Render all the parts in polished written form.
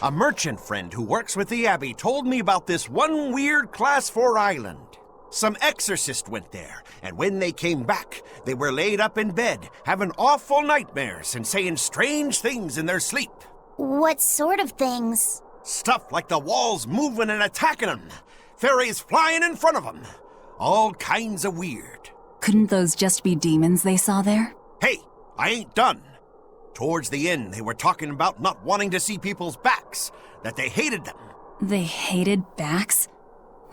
A merchant friend who works with the Abbey told me about this one weird Class 4 island. Some exorcist went there, and when they came back, they were laid up in bed, having awful nightmares and saying strange things in their sleep. What sort of things? Stuff like the walls moving and attacking them. Fairies flying in front of them. All kinds of weird. Couldn't those just be demons they saw there? Hey, I ain't done. Towards the end, they were talking about not wanting to see people's backs, that they hated them. They hated backs?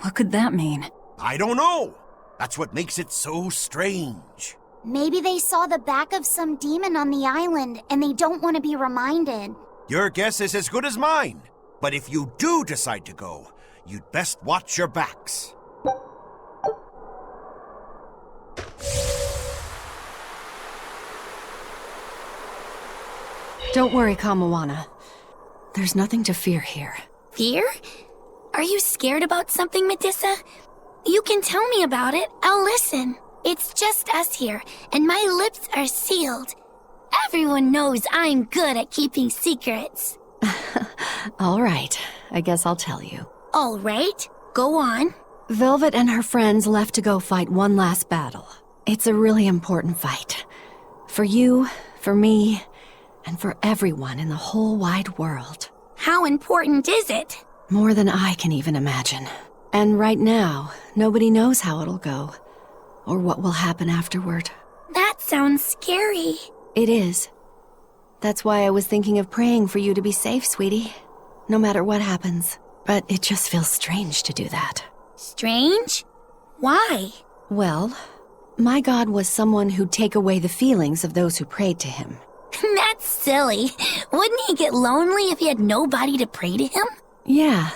What could that mean? I don't know. That's what makes it so strange. Maybe they saw the back of some demon on the island and they don't want to be reminded. Your guess is as good as mine. But if you do decide to go, you'd best watch your backs. Don't worry, Kamawana. There's nothing to fear here. Fear? Are you scared about something, Medusa? You can tell me about it. I'll listen. It's just us here, and my lips are sealed. Everyone knows I'm good at keeping secrets. All right, I guess I'll tell you. All right, go on. Velvet and her friends left to go fight one last battle. It's a really important fight. For you, for me, and for everyone in the whole wide world. How important is it? More than I can even imagine. And right now, nobody knows how it'll go, or what will happen afterward. That sounds scary. It is. That's why I was thinking of praying for you to be safe, sweetie. No matter what happens. But it just feels strange to do that. Strange? Why? Well, my god was someone who'd take away the feelings of those who prayed to him. That's silly. Wouldn't he get lonely if he had nobody to pray to him? Yeah,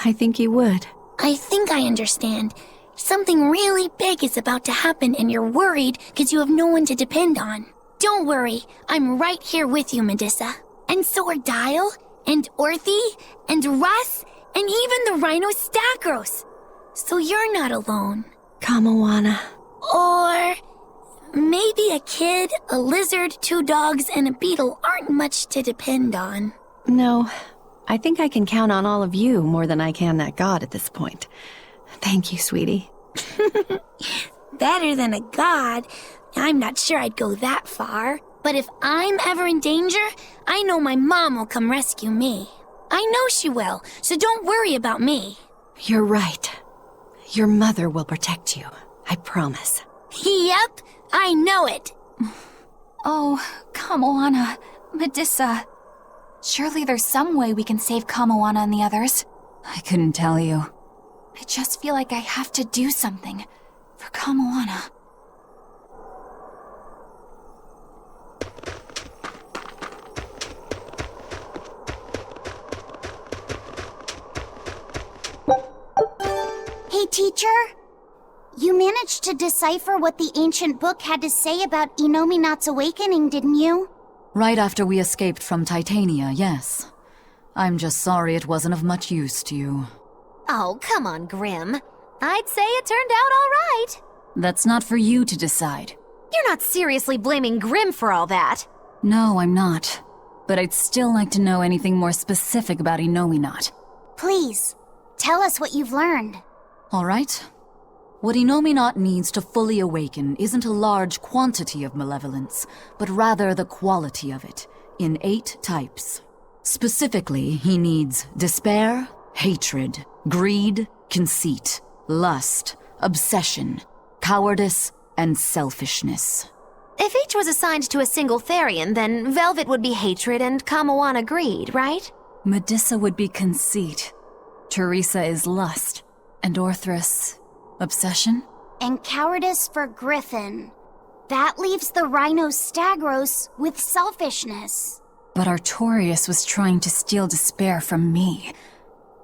I think he would. I think I understand. Something really big is about to happen and you're worried because you have no one to depend on. Don't worry, I'm right here with you, Medusa. And so are Dial, and Orthy, and Russ, and even the Rhino Stagros. So you're not alone. Kamawana. Or maybe a kid, a lizard, 2 dogs, and a beetle aren't much to depend on. No, I think I can count on all of you more than I can that god at this point. Thank you, sweetie. Better than a god. I'm not sure I'd go that far. But if I'm ever in danger, I know my mom will come rescue me. I know she will, so don't worry about me. You're right. Your mother will protect you. I promise. Yep, I know it. Oh, Kamawana, Medusa. Surely there's some way we can save Kamawana and the others. I couldn't tell you. I just feel like I have to do something for Kamawana. Hey, teacher. You managed to decipher what the ancient book had to say about Inominat's awakening, didn't you? Right after we escaped from Titania, yes. I'm just sorry it wasn't of much use to you. Oh, come on, Grim. I'd say it turned out all right. That's not for you to decide. You're not seriously blaming Grim for all that. No, I'm not. But I'd still like to know anything more specific about Inominat. Please, tell us what you've learned. All right. What Inominat needs to fully awaken isn't a large quantity of malevolence, but rather the quality of it, in 8 types. Specifically, he needs despair, hatred, greed, conceit, lust, obsession, cowardice, and selfishness. If each was assigned to a single Therian, then Velvet would be hatred and Kamawana greed, right? Medusa would be conceit. Teresa is lust. And Orthrus, obsession? And cowardice for Griffin. That leaves the Rhino Stagros with selfishness. But Artorius was trying to steal despair from me.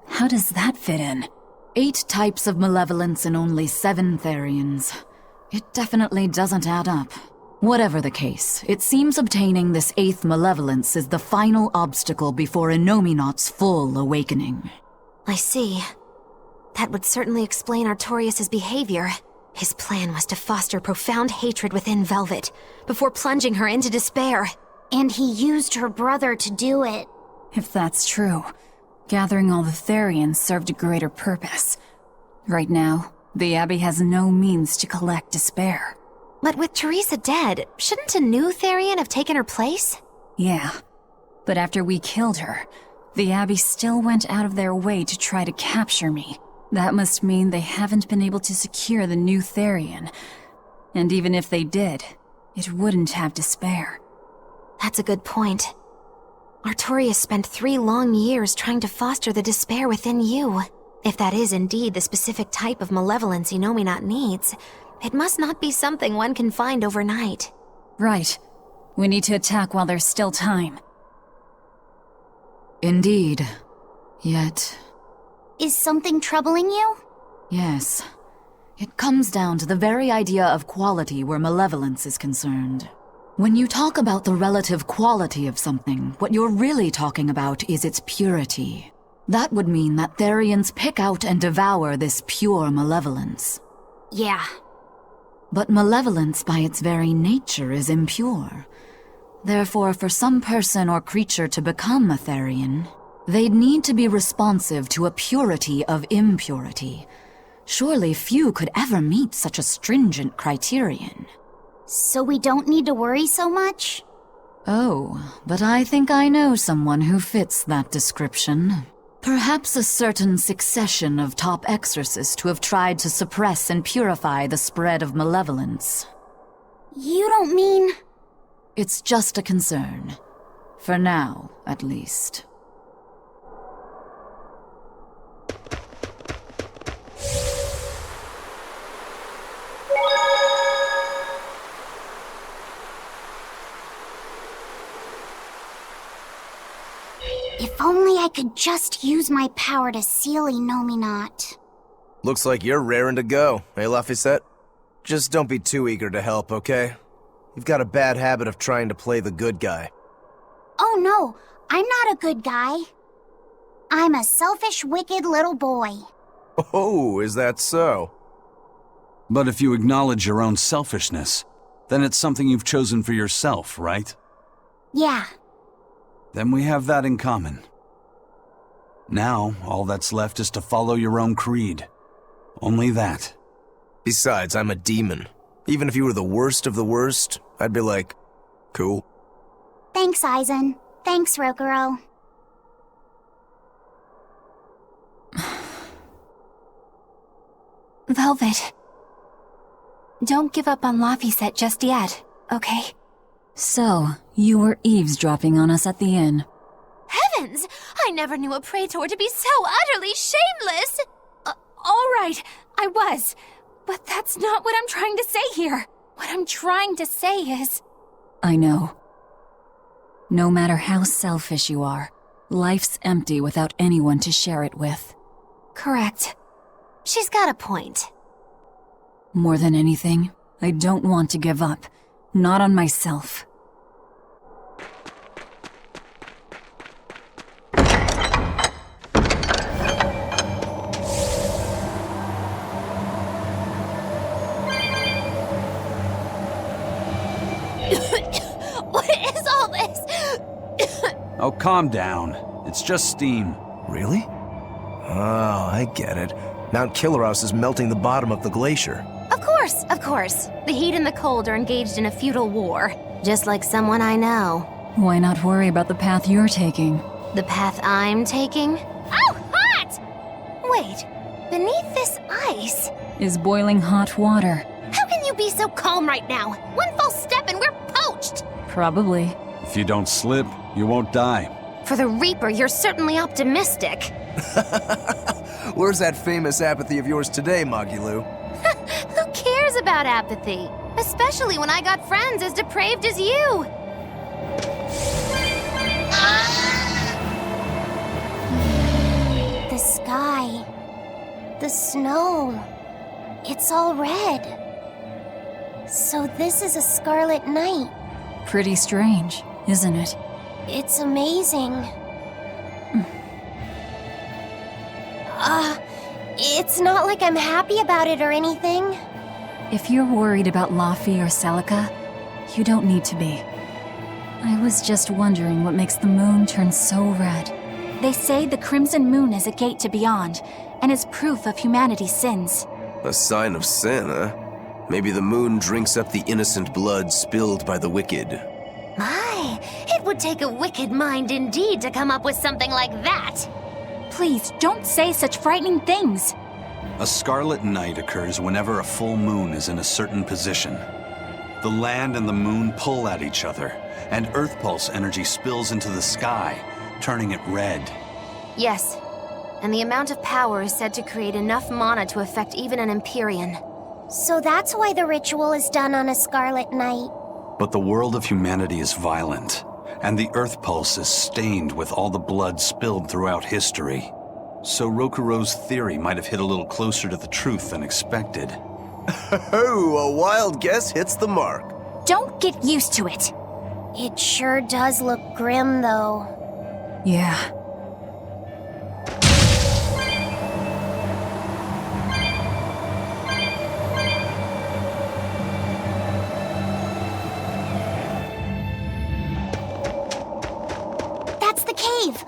How does that fit in? 8 types of malevolence and only 7 Therians. It definitely doesn't add up. Whatever the case, it seems obtaining this 8th malevolence is the final obstacle before Inominat's full awakening. I see. That would certainly explain Artorius' behavior. His plan was to foster profound hatred within Velvet, before plunging her into despair. And he used her brother to do it. If that's true, Gathering all the Therians served a greater purpose. Right now, the Abbey has no means to collect despair. But with Teresa dead, shouldn't a new Therian have taken her place? Yeah, but after we killed her, the Abbey still went out of their way to try to capture me. That must mean they haven't been able to secure the new Therian. And even if they did, it wouldn't have despair. That's a good point. Artorias spent 3 long years trying to foster the despair within you. If that is indeed the specific type of malevolence Innominat needs, it must not be something one can find overnight. Right. We need to attack while there's still time. Indeed. Yet, Is something troubling you? yes. It comes down to the very idea of quality where malevolence is concerned. When you talk about the relative quality of something, what you're really talking about is its purity. That would mean that Therians pick out and devour this pure malevolence. Yeah. But malevolence by its very nature is impure. Therefore, for some person or creature to become a Therian, they'd need to be responsive to a purity of impurity. Surely few could ever meet such a stringent criterion. So we don't need to worry so much? Oh, but I think I know someone who fits that description. Perhaps a certain succession of top exorcists who have tried to suppress and purify the spread of malevolence. You don't mean... It's just a concern. For now, at least. If only I could just use my power to seal Innominat. Looks like you're raring to go, eh, Laphicette? Just don't be too eager to help, okay? You've got a bad habit of trying to play the good guy. Oh no, I'm not a good guy. I'm a selfish, wicked little boy. Oh, is that so? But if you acknowledge your own selfishness, then it's something you've chosen for yourself, right? Yeah. Then we have that in common. Now, all that's left is to follow your own creed. Only that. Besides, I'm a demon. Even if you were the worst of the worst, I'd be like, cool. Thanks, Aizen. Thanks, Rokuro. Velvet. Don't give up on Laphicette just yet, okay? So, you were eavesdropping on us at the inn. Heavens! I never knew a praetor to be so utterly shameless! All right, I was. But that's not what I'm trying to say here. What I'm trying to say is... I know. No matter how selfish you are, life's empty without anyone to share it with. Correct. She's got a point. More than anything, I don't want to give up. Not on myself. What is all this? Oh, calm down. It's just steam. Really? Oh, I get it. Mount Killeros is melting the bottom of the glacier. Of course. The heat and the cold are engaged in a feudal war. Just like someone I know. Why not worry about the path you're taking? The path I'm taking? Oh, hot! Wait, beneath this ice? Is boiling hot water. How can you be so calm right now? One false step and we're poached! Probably. If you don't slip, you won't die. For the Reaper, you're certainly optimistic. Where's that famous apathy of yours today, Magilou? Who cares about apathy? Especially when I got friends as depraved as you. The sky. The snow. It's all red. So this is a scarlet night. Pretty strange, isn't it? It's amazing. It's not like I'm happy about it or anything. If you're worried about Laffy or Celica, you don't need to be. I was just wondering what makes the moon turn so red. They say the Crimson Moon is a gate to beyond, and is proof of humanity's sins. A sign of sin, huh? Maybe the moon drinks up the innocent blood spilled by the wicked. My, it would take a wicked mind indeed to come up with something like that. Please, don't say such frightening things. A scarlet night occurs whenever a full moon is in a certain position. The land and the moon pull at each other, and Earth Pulse energy spills into the sky, turning it red. Yes, and the amount of power is said to create enough mana to affect even an Empyrean. So that's why the ritual is done on a scarlet night. But the world of humanity is violent, and the Earth Pulse is stained with all the blood spilled throughout history. So Rokuro's theory might have hit a little closer to the truth than expected. Oh, a wild guess hits the mark. Don't get used to it. It sure does look grim, though. Yeah. That's the cave!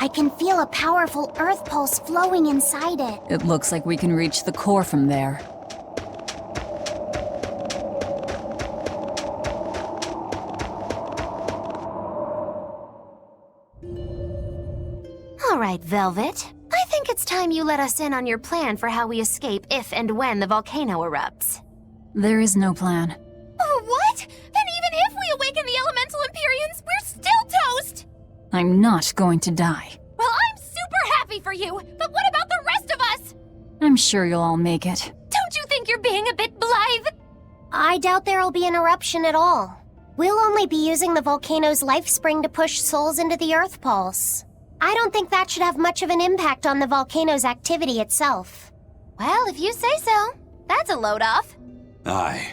I can feel a powerful earth pulse flowing inside it. It looks like we can reach the core from there. All right, Velvet. I think it's time you let us in on your plan for how we escape if and when the volcano erupts. There is no plan. Oh, what? Then even if we awaken the elemental Empyreans, we're still toast! I'm not going to die. Well, I'm super happy for you, but what about the rest of us? I'm sure you'll all make it. Don't you think you're being a bit blithe? I doubt there'll be an eruption at all. We'll only be using the volcano's life spring to push souls into the earth pulse. I don't think that should have much of an impact on the volcano's activity itself. Well, if you say so. That's a load off. Aye.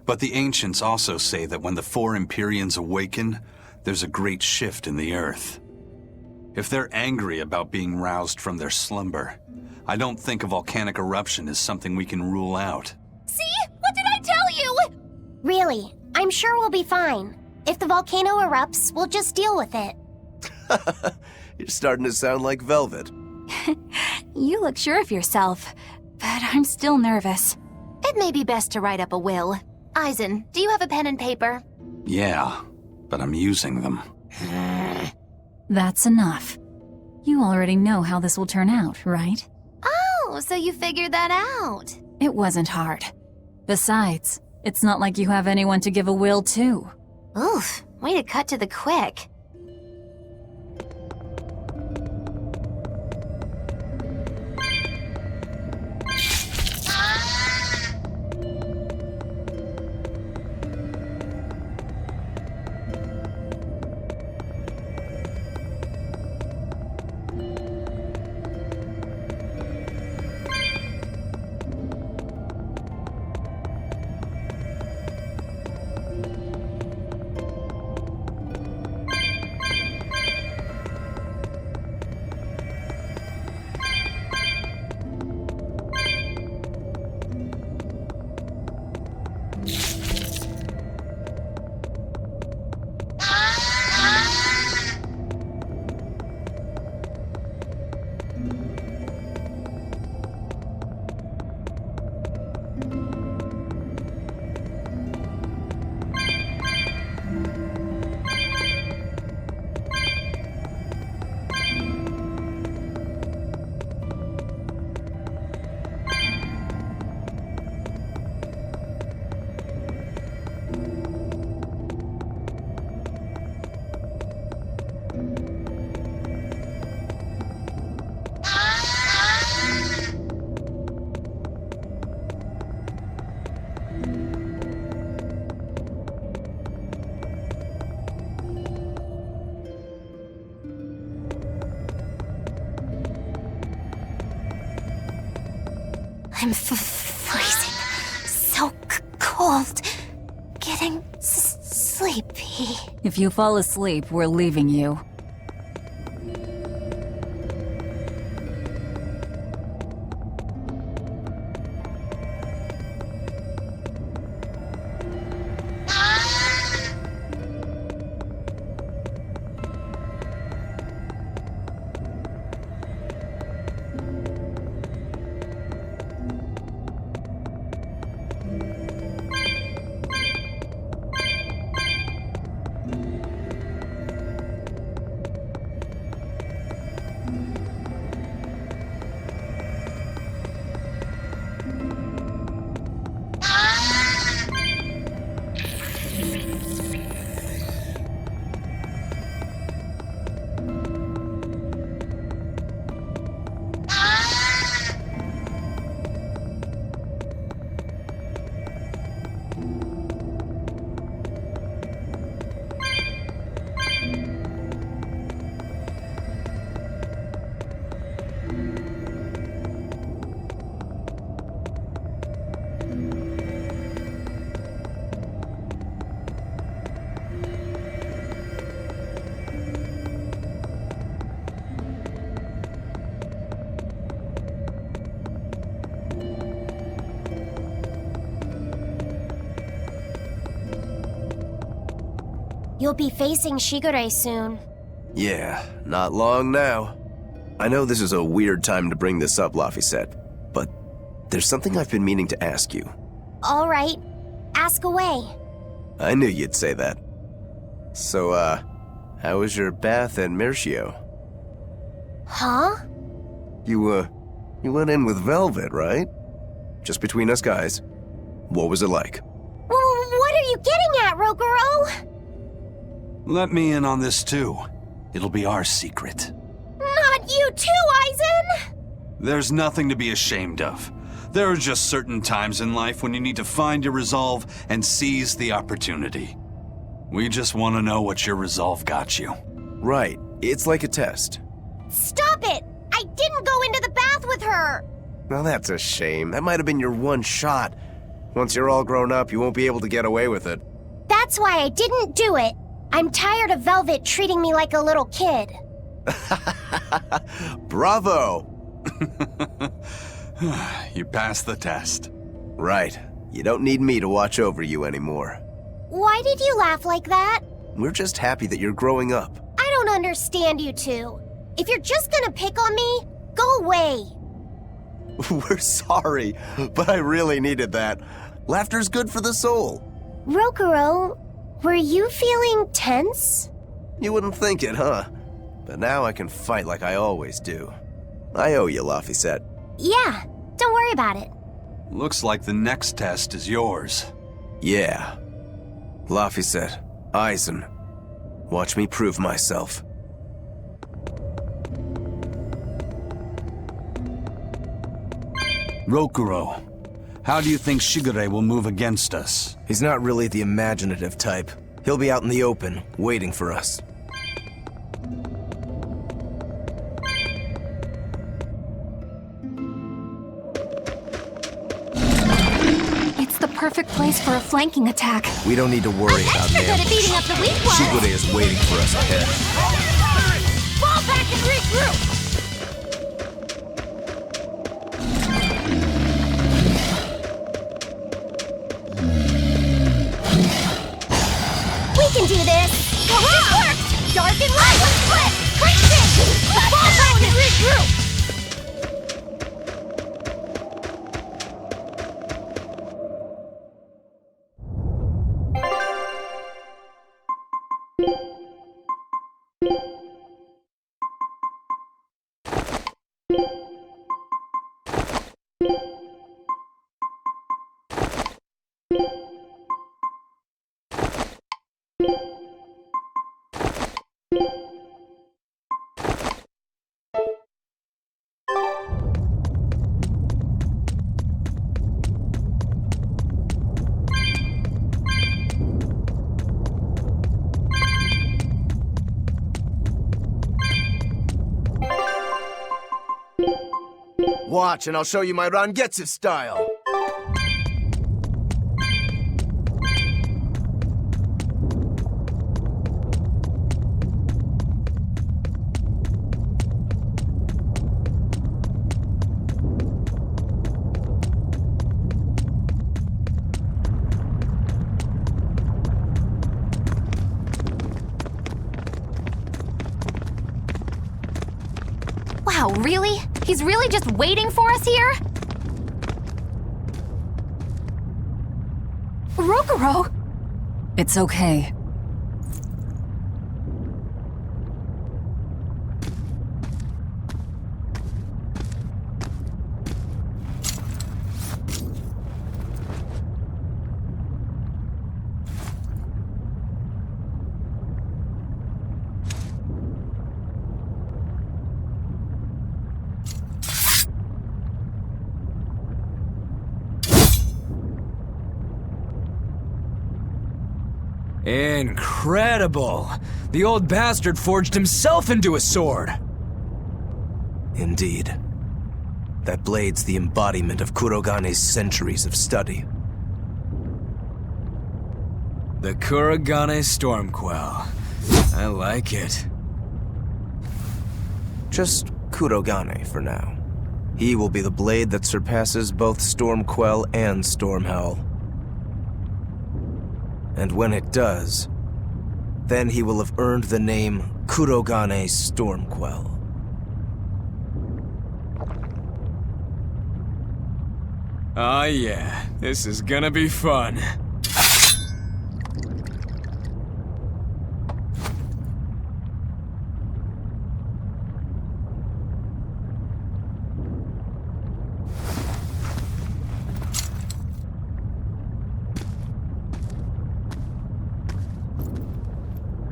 But the ancients also say that when the four Empyreans awaken, there's a great shift in the earth. If they're angry about being roused from their slumber, I don't think a volcanic eruption is something we can rule out. See? What did I tell you? Really, I'm sure we'll be fine. If the volcano erupts, we'll just deal with it. You're starting to sound like Velvet. You look sure of yourself, but I'm still nervous. It may be best to write up a will. Eisen, do you have a pen and paper? Yeah, but I'm using them. That's enough. You already know how this will turn out, right? Oh, so you figured that out. It wasn't hard. Besides, it's not like you have anyone to give a will to. Oof, way to cut to the quick. I'm freezing. So cold. Getting sleepy. If you fall asleep, we're leaving you. You'll be facing Shigure soon. Yeah, not long now. I know this is a weird time to bring this up, Laphicet, but there's something I've been meaning to ask you. All right, ask away. I knew you'd say that. So, how was your bath in Meirchio? Huh? You went in with Velvet, right? Just between us guys. What was it like? What are you getting at, Rokuro? Let me in on this too. It'll be our secret. Not you too, Aizen! There's nothing to be ashamed of. There are just certain times in life when you need to find your resolve and seize the opportunity. We just want to know what your resolve got you. Right. It's like a test. Stop it! I didn't go into the bath with her! Now that's a shame. That might have been your one shot. Once you're all grown up, you won't be able to get away with it. That's why I didn't do it. I'm tired of Velvet treating me like a little kid. Bravo! You passed the test. Right. You don't need me to watch over you anymore. Why did you laugh like that? We're just happy that you're growing up. I don't understand you two. If you're just gonna pick on me, go away. We're sorry, but I really needed that. Laughter's good for the soul. Rokuro, were you feeling tense? You wouldn't think it, huh? But now I can fight like I always do. I owe you, Laphicet. Yeah, don't worry about it. Looks like the next test is yours. Yeah. Laphicet, Aizen, watch me prove myself. Rokuro, how do you think Shigure will move against us? He's not really the imaginative type. He'll be out in the open, waiting for us. It's the perfect place for a flanking attack. We don't need to worry about Extra an good at ambush. beating up the weak ones. Shigure is waiting for us ahead. Fall back and regroup! We can do this! This works! Dark and light! Split! Crimson! Fall back and regroup! Watch, and I'll show you my Rangetsu style. Wow, really? He's really just waiting for us here? Rokuro! It's okay. Incredible! The old bastard forged himself into a sword! Indeed. That blade's the embodiment of Kurogane's centuries of study. The Kurogane Stormquell. I like it. Just Kurogane for now. He will be the blade that surpasses both Stormquell and Stormhowl. And when it does, Then he will have earned the name Kurogane Stormquell. Oh yeah, this is gonna be fun.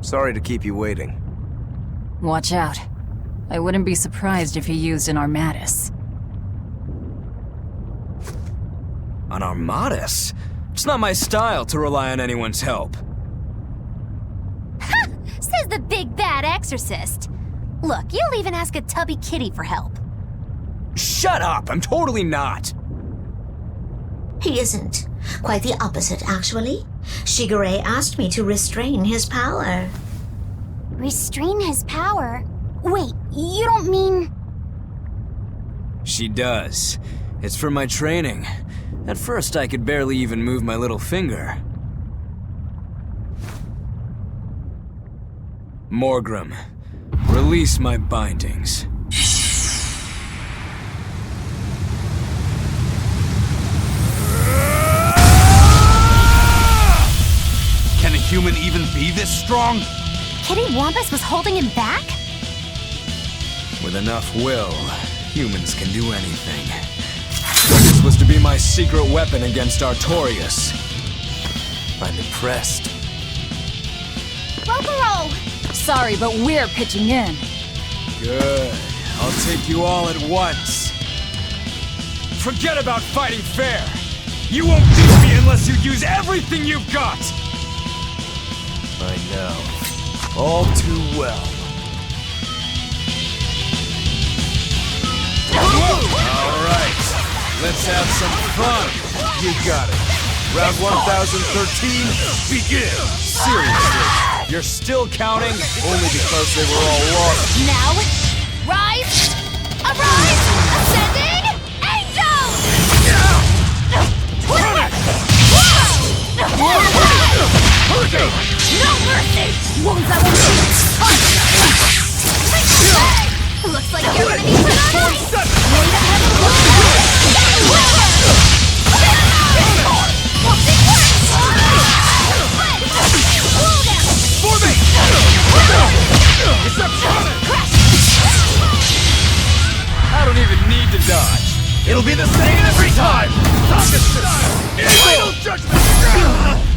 Sorry to keep you waiting. Watch out. I wouldn't be surprised if he used an Armatus. An Armatus? It's not my style to rely on anyone's help. Ha! Says the big bad exorcist. Look, you'll even ask a tubby kitty for help. Shut up! I'm totally not! He isn't. Quite the opposite, actually. Shigure asked me to restrain his power. Restrain his power? Wait, you don't mean... She does. It's for my training. At first, I could barely even move my little finger. Morgrim, release my bindings. Can a human even be this strong? Kitty Wampus was holding him back? With enough will, humans can do anything. This was to be my secret weapon against Artorias. I'm impressed. Roll! Sorry, but we're pitching in. Good. I'll take you all at once. Forget about fighting fair. You won't beat me unless you use everything you've got. I know. All too well. All right. Let's have some fun. You got it. Round 1013, begin! Seriously, you're still counting? Only because they were all lost. Now, rise! Arise! Ascending! Angel! No mercy! Wounds I won't see! Looks like you're gonna be put on ice! Wait a I don't even need to dodge. It'll be the same every time! Final judgment!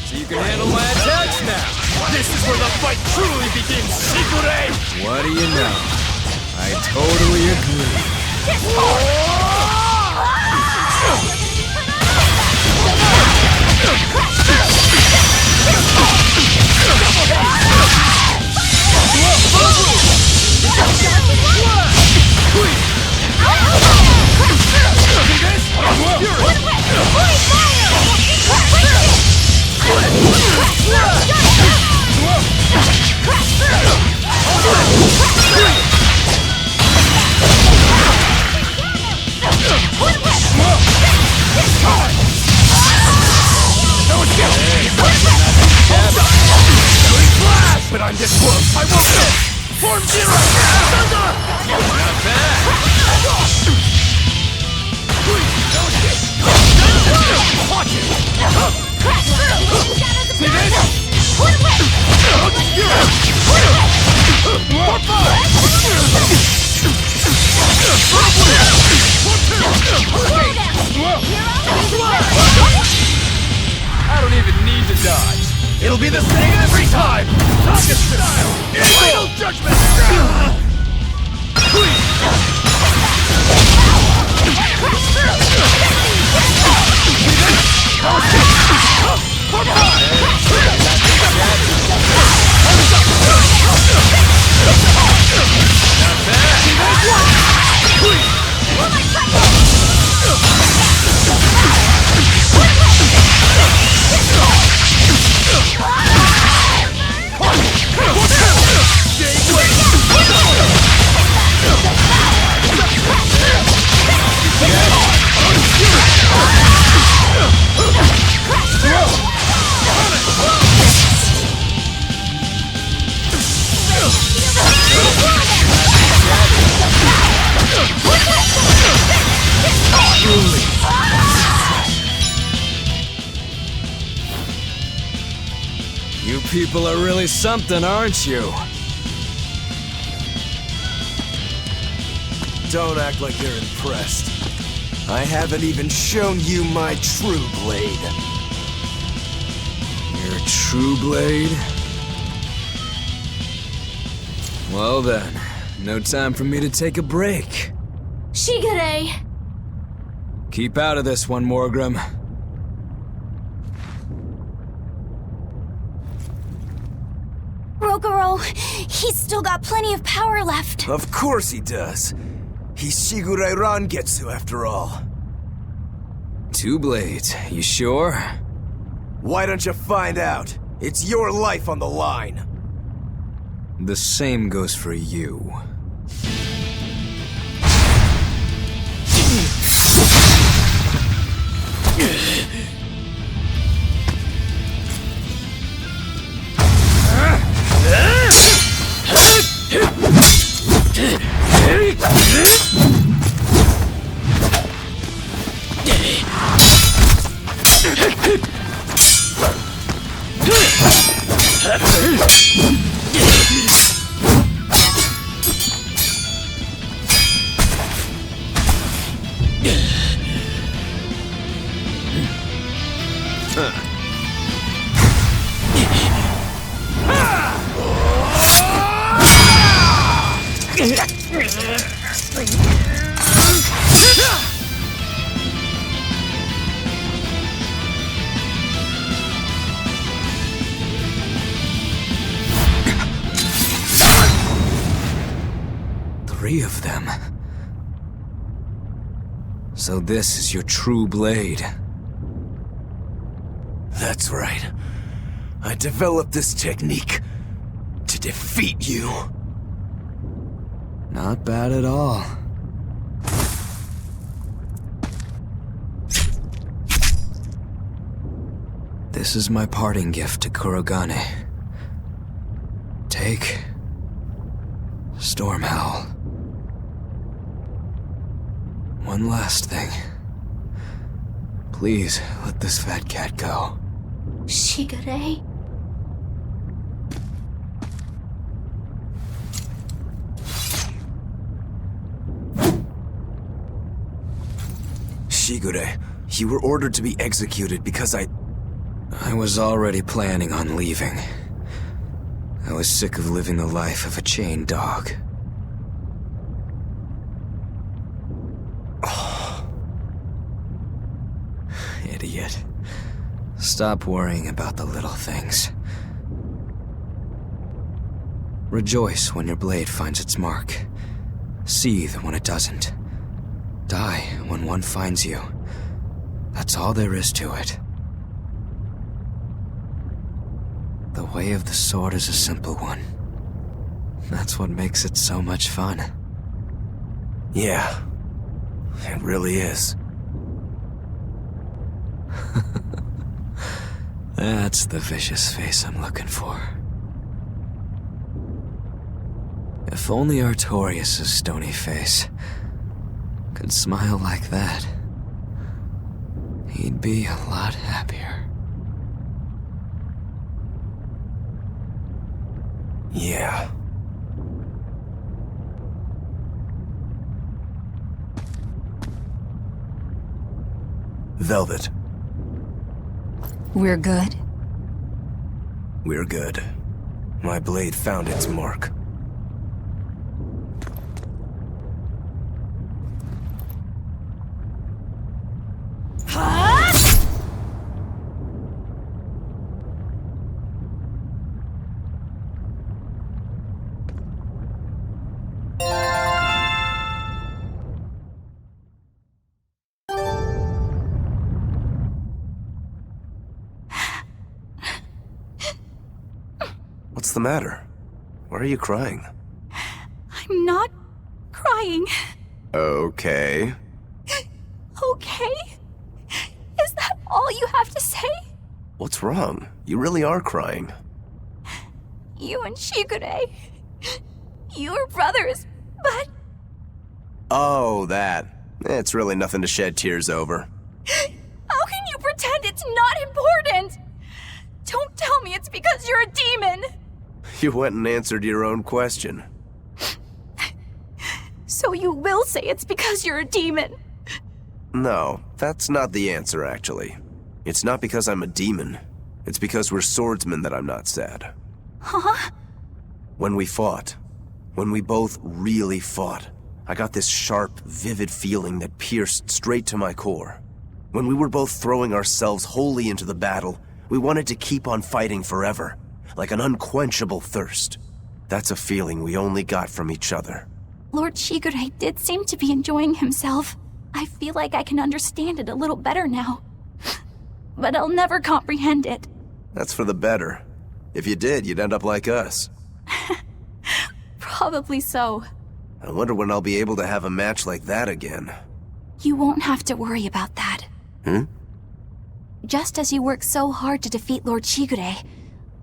So you can handle my attacks now. This is where the fight truly begins, Shigure! What do you know? I totally agree. But I'm this close, I won't miss! Form Zero! Thunder! Not bad. Watch it! crash through! Shadows of I don't even need to dodge. It'll be the same every time! Target style! Final judgment! people are really something, aren't you? Don't act like you're impressed. I haven't even shown you my true blade. Your true blade? Well then, no time for me to take a break. Shigure! Keep out of this one, Morgrim. Rogoro, he's still got plenty of power left. Of course he does. He's Shigure Rangetsu after all. 2 blades, you sure? Why don't you find out? It's your life on the line. The same goes for you. Three of them. So this is your true blade. That's right. I developed this technique to defeat you. Not bad at all. This is my parting gift to Kurogane. Take Stormhowl. One last thing. Please let this fat cat go. Shigure? Shigure, you were ordered to be executed because I was already planning on leaving. I was sick of living the life of a chained dog. Idiot. Stop worrying about the little things. Rejoice when your blade finds its mark. Seethe when it doesn't. Die when one finds you. That's all there is to it. The way of the sword is a simple one. That's what makes it so much fun. Yeah, it really is. That's the vicious face I'm looking for. If only Artorias' stony face could smile like that, he'd be a lot happier. Yeah. Velvet. We're good? We're good. My blade found its mark. What's the matter? Why are you crying? I'm not crying. Okay. Okay? Is that all you have to say? What's wrong? You really are crying. You and Shigure. You were brothers, but... Oh, that. It's really nothing to shed tears over. How can you pretend it's not important? Don't tell me it's because you're a demon! You went and answered your own question. So you will say it's because you're a demon? No, that's not the answer, actually. It's not because I'm a demon. It's because we're swordsmen that I'm not sad. Huh? When we fought, when we both really fought, I got this sharp, vivid feeling that pierced straight to my core. When we were both throwing ourselves wholly into the battle, we wanted to keep on fighting forever, like an unquenchable thirst. That's a feeling we only got from each other. Lord Shigure did seem to be enjoying himself. I feel like I can understand it a little better now. But I'll never comprehend it. That's for the better. If you did, you'd end up like us. Probably so. I wonder when I'll be able to have a match like that again. You won't have to worry about that. Just as you work so hard to defeat Lord Shigure,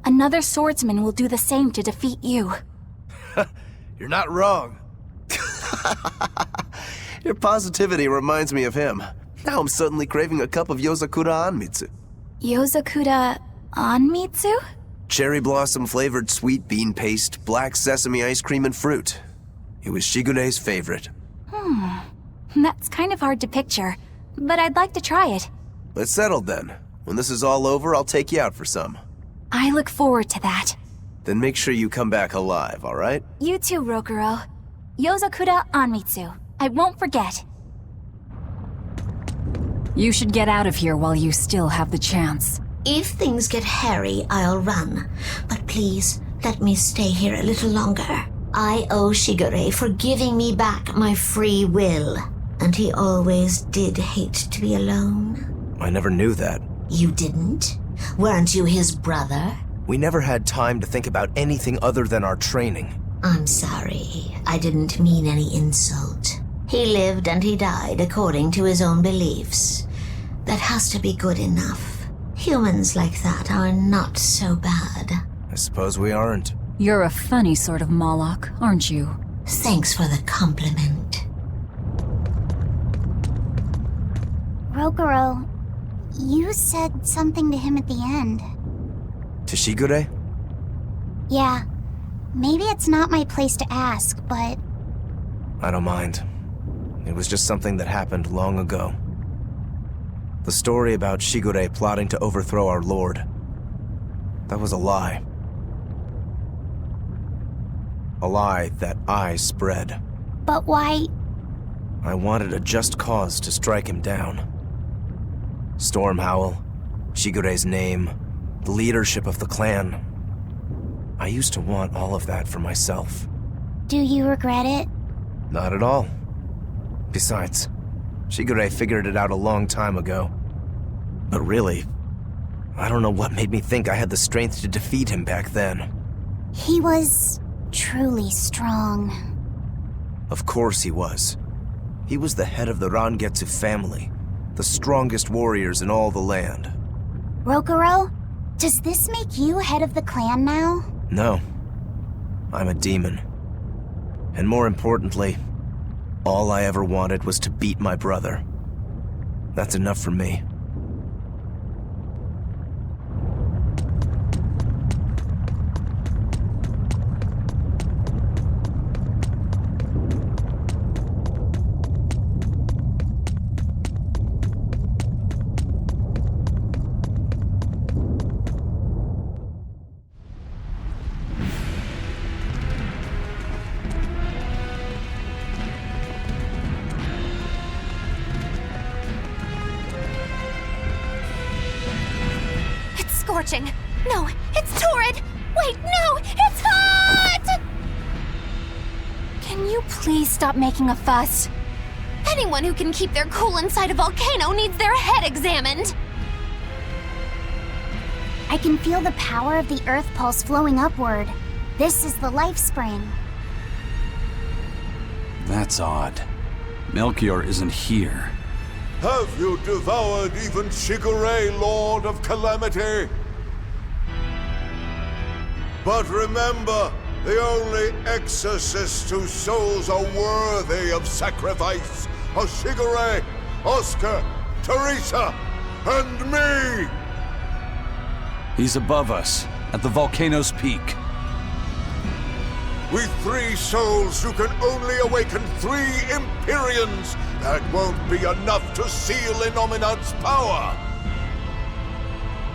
another swordsman will do the same to defeat you. You're not wrong. Your positivity reminds me of him. Now I'm suddenly craving a cup of Yozakura Anmitsu. Yozakura Anmitsu? Cherry blossom flavored sweet bean paste, black sesame ice cream, and fruit. It was Shigure's favorite. That's kind of hard to picture, but I'd like to try it. It's settled then. When this is all over, I'll take you out for some. I look forward to that. Then make sure you come back alive, alright? You too, Rokuro. Yozakura Anmitsu. I won't forget. You should get out of here while you still have the chance. If things get hairy, I'll run. But please, let me stay here a little longer. I owe Shigure for giving me back my free will. And he always did hate to be alone. I never knew that. You didn't? Weren't you his brother? We never had time to think about anything other than our training. I'm sorry. I didn't mean any insult. He lived and he died according to his own beliefs. That has to be good enough. Humans like that are not so bad. I suppose we aren't. You're a funny sort of Moloch, aren't you? Thanks for the compliment. Rokuro, you said something to him at the end. To Shigure? Yeah. Maybe it's not my place to ask, but... I don't mind. It was just something that happened long ago. The story about Shigure plotting to overthrow our lord. That was a lie. A lie that I spread. But why... I wanted a just cause to strike him down. Storm Howl, Shigure's name, the leadership of the clan. I used to want all of that for myself. Do you regret it? Not at all. Besides, Shigure figured it out a long time ago. But really, I don't know what made me think I had the strength to defeat him back then. He was truly strong. Of course he was. He was the head of the Rangetsu family, the strongest warriors in all the land. Rokuro, does this make you head of the clan now? No. I'm a demon. And more importantly, all I ever wanted was to beat my brother. That's enough for me. Scorching. No, it's torrid! Wait, no! It's hot! Can you please stop making a fuss? Anyone who can keep their cool inside a volcano needs their head examined! I can feel the power of the Earth Pulse flowing upward. This is the life spring. That's odd. Meirchio isn't here. Have you devoured even Shigure, Lord of Calamity? But remember, the only exorcists whose souls are worthy of sacrifice are Shigure, Oscar, Teresa, and me! He's above us, at the volcano's peak. With 3 souls, you can only awaken 3 Empyreans. That won't be enough to seal Innominat's power.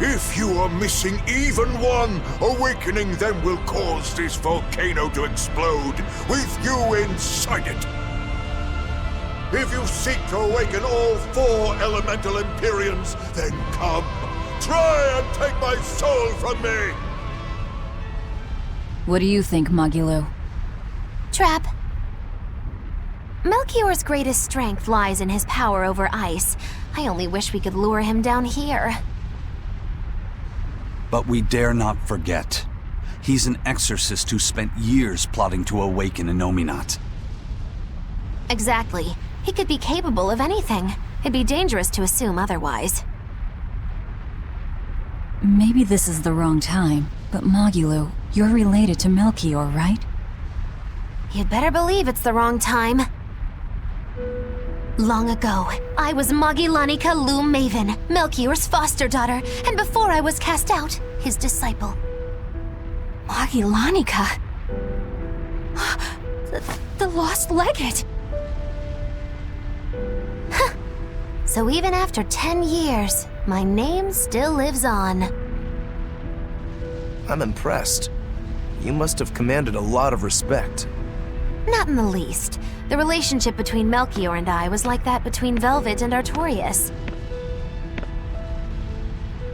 If you are missing even one, awakening them will cause this volcano to explode, with you inside it. If you seek to awaken all 4 elemental Empyreans, then come. Try and take my soul from me! What do you think, Magilo? Trap. Melchior's greatest strength lies in his power over ice. I only wish we could lure him down here. But we dare not forget. He's an exorcist who spent years plotting to awaken Innominat. Exactly. He could be capable of anything. It'd be dangerous to assume otherwise. Maybe this is the wrong time, but Magilo, you're related to Melchior, right? You'd better believe it's the wrong time. Long ago, I was Magilanica Loom Maven, Melchior's foster daughter, and before I was cast out, his disciple. Magilanica? The lost legate? So even after 10 years, my name still lives on. I'm impressed. You must have commanded a lot of respect. Not in the least. The relationship between Melchior and I was like that between Velvet and Artorias.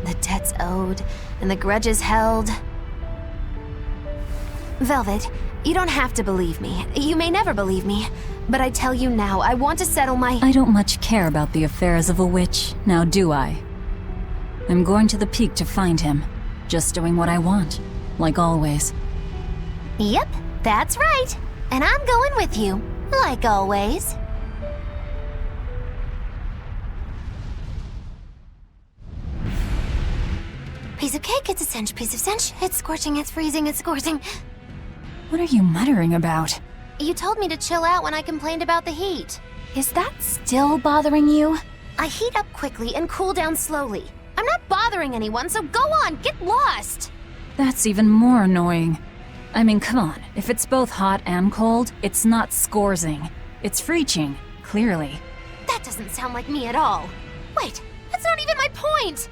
The debts owed, and the grudges held. Velvet, you don't have to believe me. You may never believe me. But I tell you now, I want to settle my— I don't much care about the affairs of a witch, now do I? I'm going to the peak to find him. Just doing what I want, like always. Yep, that's right. And I'm going with you, like always. Piece of cake, it's a cinch, piece of cinch. It's scorching, it's freezing, it's scorching. What are you muttering about? You told me to chill out when I complained about the heat. Is that still bothering you? I heat up quickly and cool down slowly. I'm not bothering anyone, so go on, get lost! That's even more annoying. I mean, come on. If it's both hot and cold, it's not scorzing. It's freeching, clearly. That doesn't sound like me at all. Wait, that's not even my point!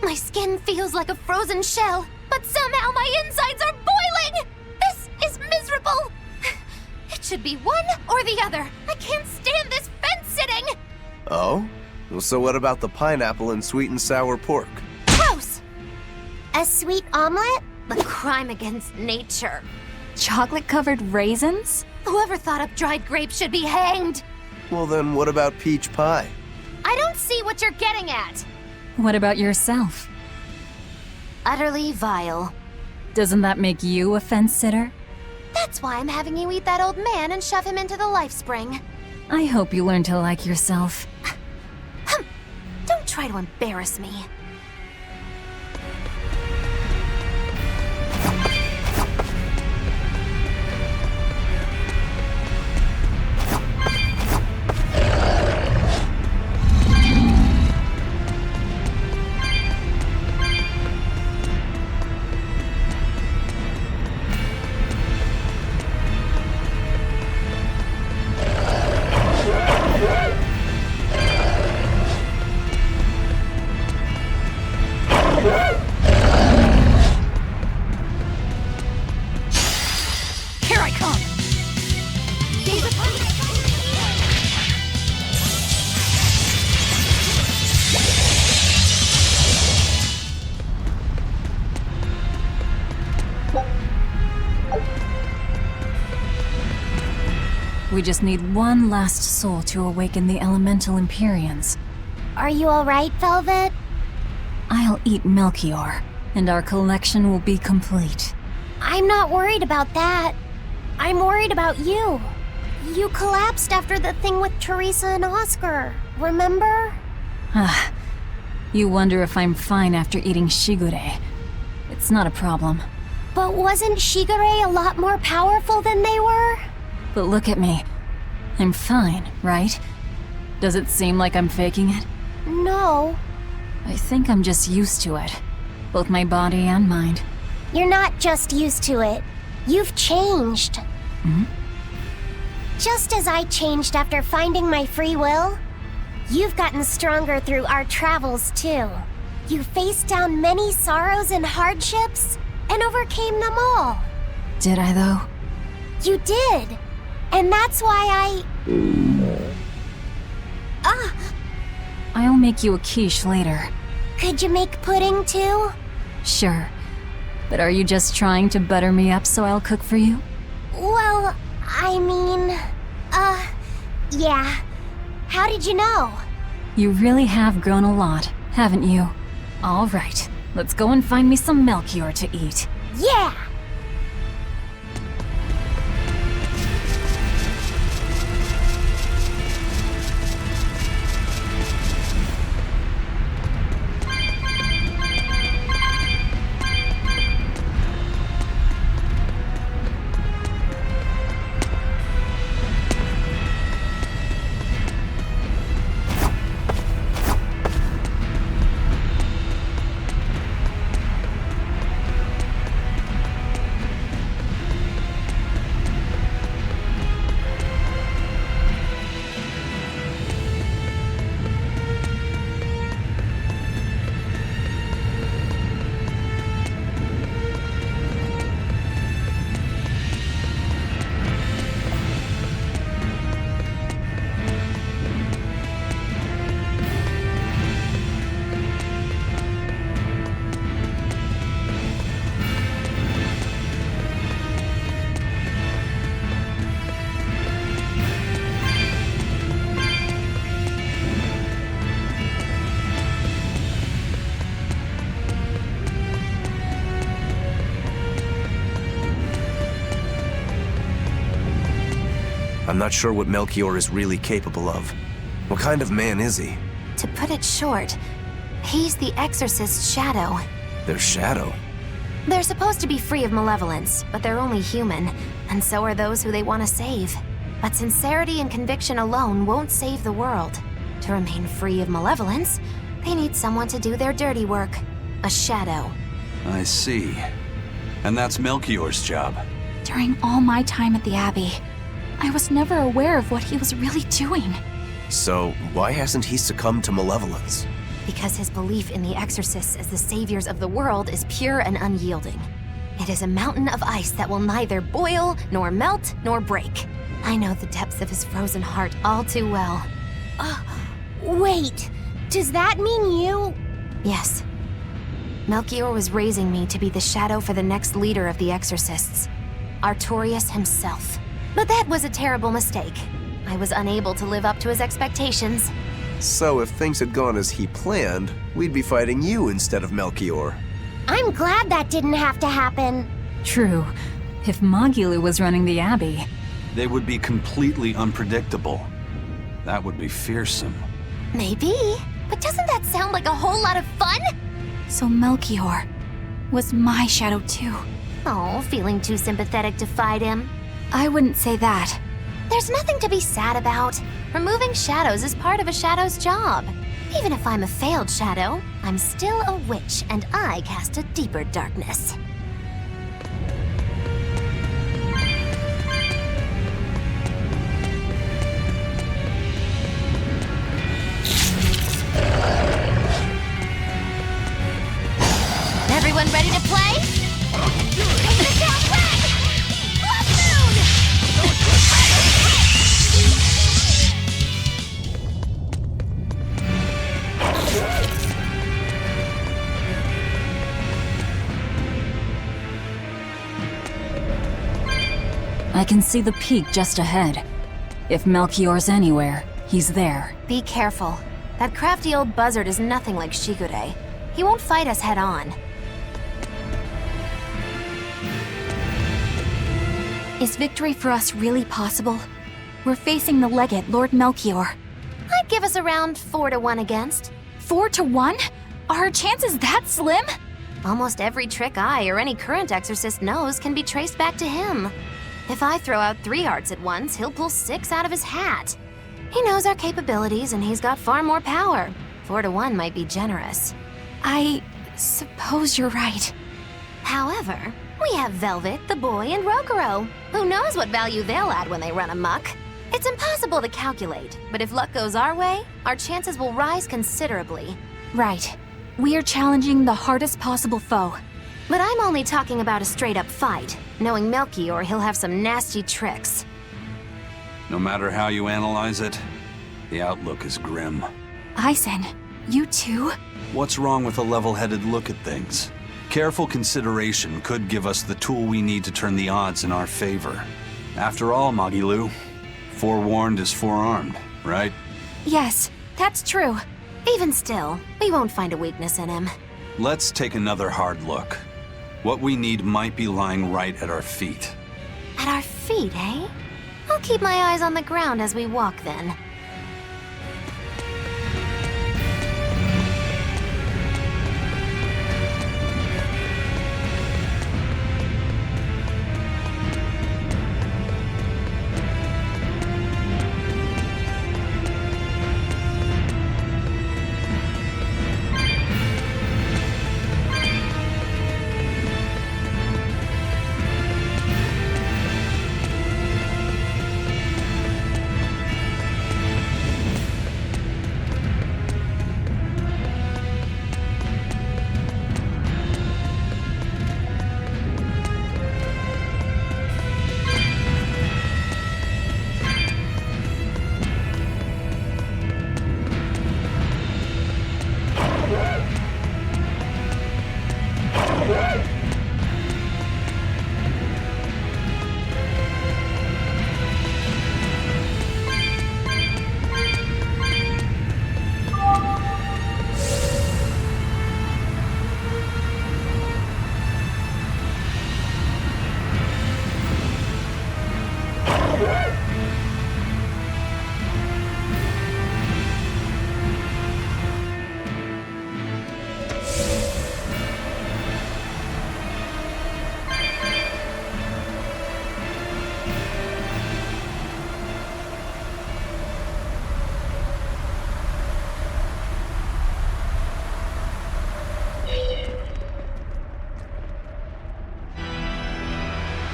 My skin feels like a frozen shell, but somehow my insides are boiling! This is miserable! It should be one or the other. I can't stand this fence-sitting! Oh? Well, so what about the pineapple and sweet and sour pork? Gross! A sweet omelet? The crime against nature. Chocolate-covered raisins? Whoever thought up dried grapes should be hanged! Well then, what about peach pie? I don't see what you're getting at! What about yourself? Utterly vile. Doesn't that make you a fence-sitter? That's why I'm having you eat that old man and shove him into the life spring. I hope you learn to like yourself. Don't try to embarrass me. Here I come! We just need one last soul to awaken the elemental Empyreans. Are you alright, Velvet? I'll eat Melchior, and our collection will be complete. I'm not worried about that. I'm worried about you. You collapsed after the thing with Teresa and Oscar, remember? Ah, you wonder if I'm fine after eating Shigure. It's not a problem. But wasn't Shigure a lot more powerful than they were? But look at me. I'm fine, right? Does it seem like I'm faking it? No. I think I'm just used to it. both my body and mind. You're not just used to it. You've changed. Just as I changed after finding my free will, you've gotten stronger through our travels too. You faced down many sorrows and hardships, and overcame them all. Did I, though? You did. And that's why I'll make you a quiche later. Could you make pudding too? Sure. But are you just trying to butter me up so I'll cook for you? Well, I mean, yeah. How did you know? You really have grown a lot, haven't you? All right, let's go and find me some Meirchio to eat. Yeah! I'm not sure what Meirchio is really capable of. What kind of man is he? To put it short, he's the Exorcist's shadow. Their shadow? They're supposed to be free of malevolence, but they're only human, and so are those who they want to save. But sincerity and conviction alone won't save the world. To remain free of malevolence, they need someone to do their dirty work. A shadow. I see. And that's Meirchio's job. During all my time at the Abbey, I was never aware of what he was really doing. So, why hasn't he succumbed to malevolence? Because his belief in the Exorcists as the saviors of the world is pure and unyielding. It is a mountain of ice that will neither boil, nor melt, nor break. I know the depths of his frozen heart all too well. Wait, does that mean you? Yes. Meirchio was raising me to be the shadow for the next leader of the Exorcists, Artorius himself. But that was a terrible mistake. I was unable to live up to his expectations. So if things had gone as he planned, we'd be fighting you instead of Meirchio. I'm glad that didn't have to happen. True. If Magilou was running the Abbey, They would be completely unpredictable. That would be fearsome. Maybe, but doesn't that sound like a whole lot of fun? so Meirchio was my shadow too. Oh, feeling too sympathetic to fight him? I wouldn't say that. There's nothing to be sad about. Removing shadows is part of a shadow's job. Even if I'm a failed shadow, I'm still a witch, and I cast a deeper darkness. Everyone ready to play? Take the down red! Blood moon! I can see the peak just ahead. If Meirchio's anywhere, he's there. Be careful. That crafty old buzzard is nothing like Shigure. He won't fight us head-on. Is victory for us really possible? We're facing the legate, Lord Meirchio. I'd give us around 4-1 against. 4-1? Are our chances that slim? Almost every trick I or any current exorcist knows can be traced back to him. If I throw out 3 hearts at once, he'll pull 6 out of his hat. He knows our capabilities and he's got far more power. 4-1 might be generous. I suppose you're right. However, we have Velvet, the boy, and Rokuro. Who knows what value they'll add when they run amok? It's impossible to calculate, but if luck goes our way, our chances will rise considerably. Right. We're challenging the hardest possible foe. But I'm only talking about a straight-up fight. Knowing Meirchio, he'll have some nasty tricks. No matter how you analyze it, the outlook is grim. Aizen, you too? What's wrong with a level-headed look at things? Careful consideration could give us the tool we need to turn the odds in our favor. After all, Magilu, forewarned is forearmed, right? Yes, that's true. Even still, we won't find a weakness in him. Let's take another hard look. What we need might be lying right at our feet. At our feet, eh? I'll keep my eyes on the ground as we walk then.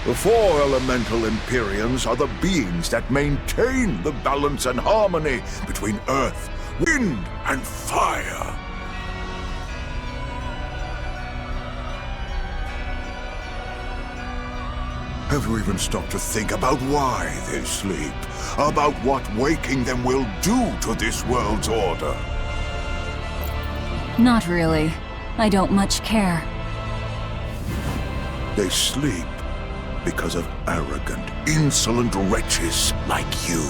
The four elemental Empyreans are the beings that maintain the balance and harmony between earth, wind, and fire. Have you even stopped to think about why they sleep? About what waking them will do to this world's order? Not really. I don't much care. They sleep because of arrogant, insolent wretches like you.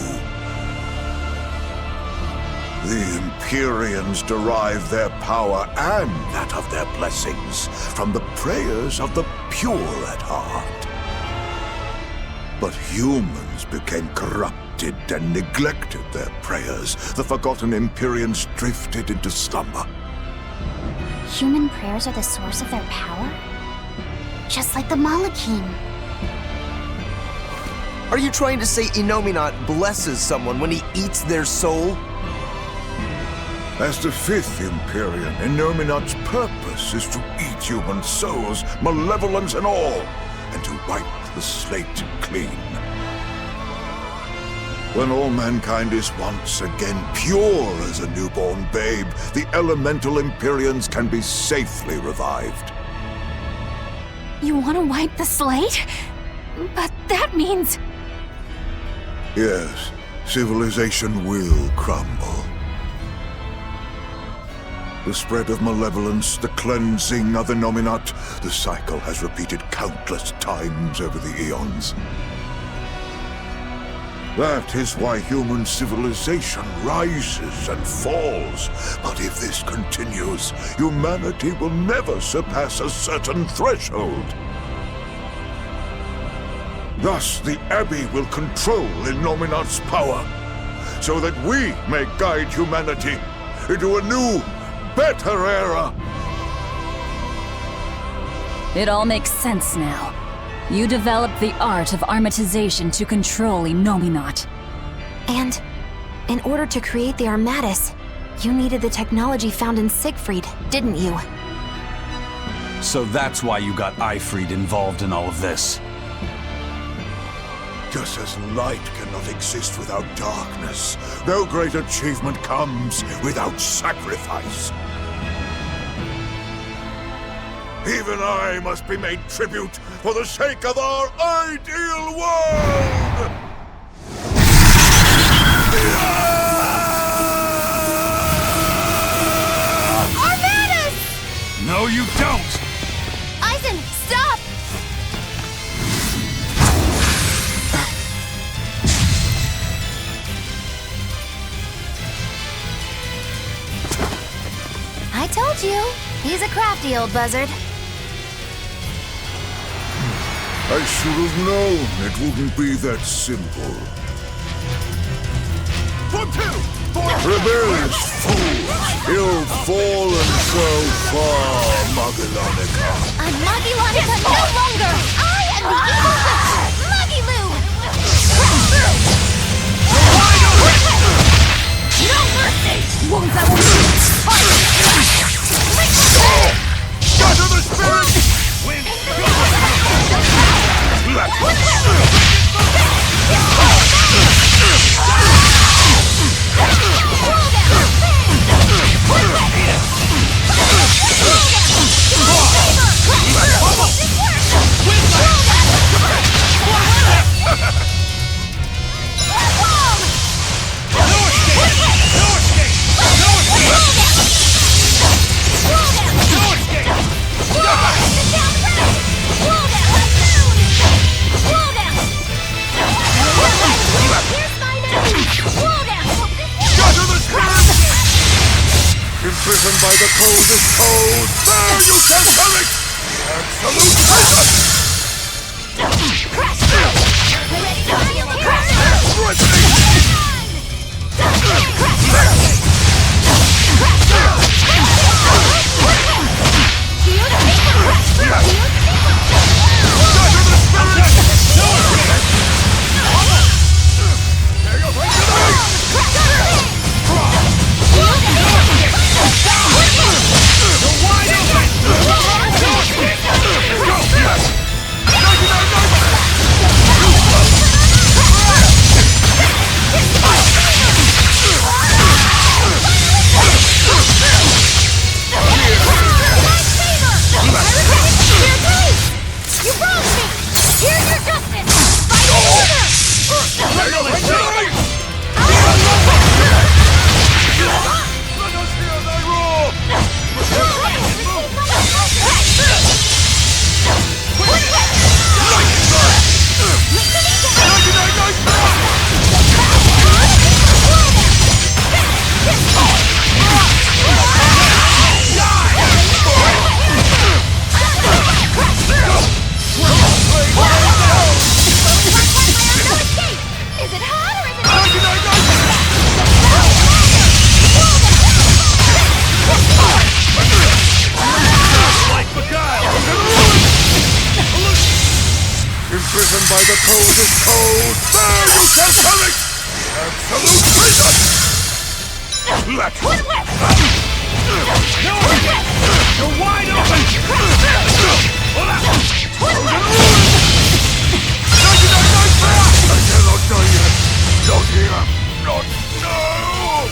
The Empyreans derive their power and that of their blessings from the prayers of the pure at heart. But humans became corrupted and neglected their prayers. The forgotten Empyreans drifted into slumber. Human prayers are the source of their power? Just like the Malachim. Are you trying to say Innominat blesses someone when he eats their soul? As the fifth Empyrean, Innominat's purpose is to eat human souls, malevolence and all, and to wipe the slate clean. When all mankind is once again pure as a newborn babe, the elemental Empyreans can be safely revived. You want to wipe the slate? But that means... Yes, civilization will crumble. The spread of malevolence, the cleansing of Innominat, the cycle has repeated countless times over the eons. That is why human civilization rises and falls. But if this continues, humanity will never surpass a certain threshold. Thus, the Abbey will control Innominat's power, so that we may guide humanity into a new, better era. It all makes sense now. You developed the art of armatization to control Innominat. And in order to create the Armatus, you needed the technology found in Siegfried, didn't you? So that's why you got Ifrid involved in all of this. Just as light cannot exist without darkness, no great achievement comes without sacrifice. Even I must be made tribute for the sake of our ideal world! Armanis! No, you don't! Eisen, stop! I told you. He's a crafty old buzzard. I should have known it wouldn't be that simple. Rebellious fools, ill-fallen so far, Magellanica. I'm Magellanica no longer! I am the evil witch, Magilou! No mercy! Won't that Scatter the spirit! Imprisoned by the coldest cold, there you shall perish! Absolute prison! Imprisoned by the coldest cold, there you shall perish! Absolute prison! Let go! You're wide open! I cannot die yet! Not here! Not now!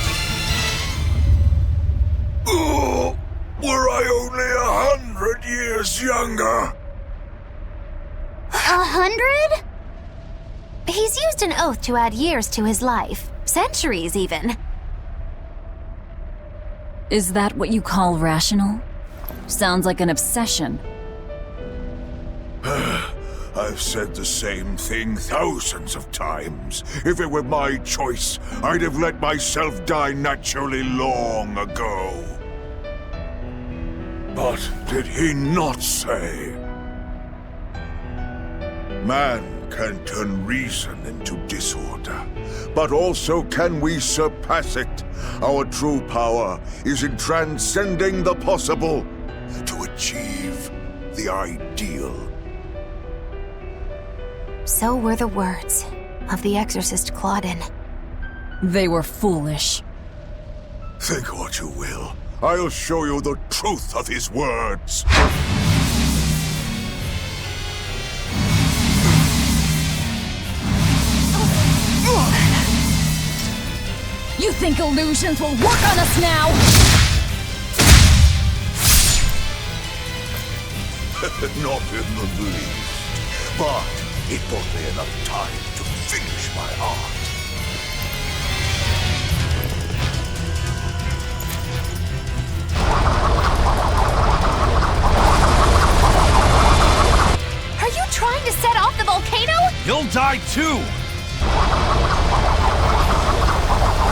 Oh, were I only 100 years younger! 100? He's used an oath to add years to his life. Centuries, even. Is that what you call rational? Sounds like an obsession. I've said the same thing thousands of times. If it were my choice, I'd have let myself die naturally long ago. But did he not say? Man can turn reason into disorder, but also can we surpass it. Our true power is in transcending the possible to achieve the ideal. So were the words of the exorcist Claudin. They were foolish. Think what you will. I'll show you the truth of his words. You think illusions will work on us now? Not in the least. But it bought me enough time to finish my art. Are you trying to set off the volcano? You'll die too!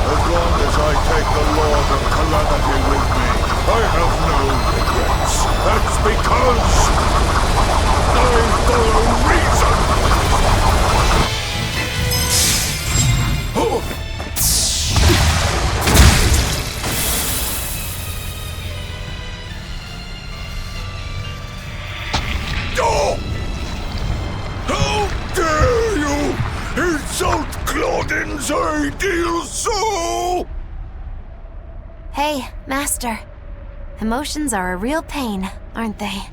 As long as I take the Lord of Calamity with me, I have no regrets. That's because I follow reason! Oh. Oh! How dare you insult Claudin's ideal soul! Hey, Master. Emotions are a real pain, aren't they?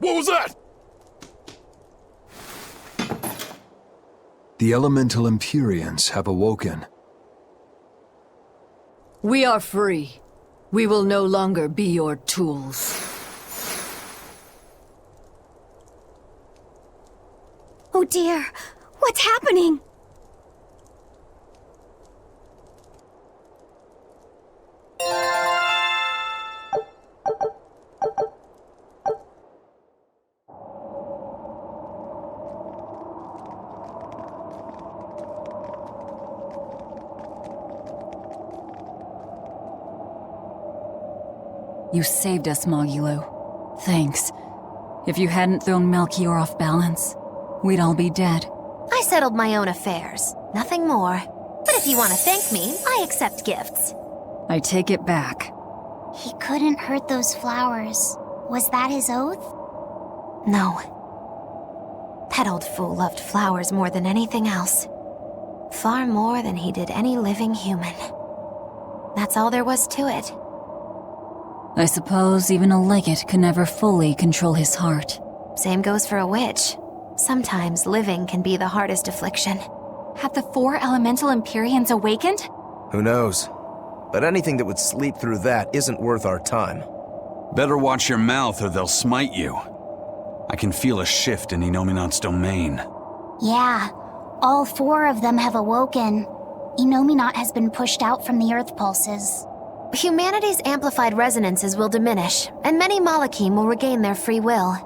What was that? The elemental Empyreans have awoken. We are free. We will no longer be your tools. Oh dear, what's happening? You saved us, Mogulu. Thanks. If you hadn't thrown Meirchio off balance, we'd all be dead. I settled my own affairs, nothing more. But if you want to thank me, I accept gifts. I take it back. He couldn't hurt those flowers. Was that his oath? No. That old fool loved flowers more than anything else. Far more than he did any living human. That's all there was to it. I suppose even a legate can never fully control his heart. Same goes for a witch. Sometimes living can be the hardest affliction. Have the 4 elemental Empyreans awakened? Who knows? But anything that would sleep through that isn't worth our time. Better watch your mouth or they'll smite you. I can feel a shift in Inominat's domain. Yeah, all 4 of them have awoken. Inominat has been pushed out from the Earth pulses. Humanity's amplified resonances will diminish, and many Malachim will regain their free will.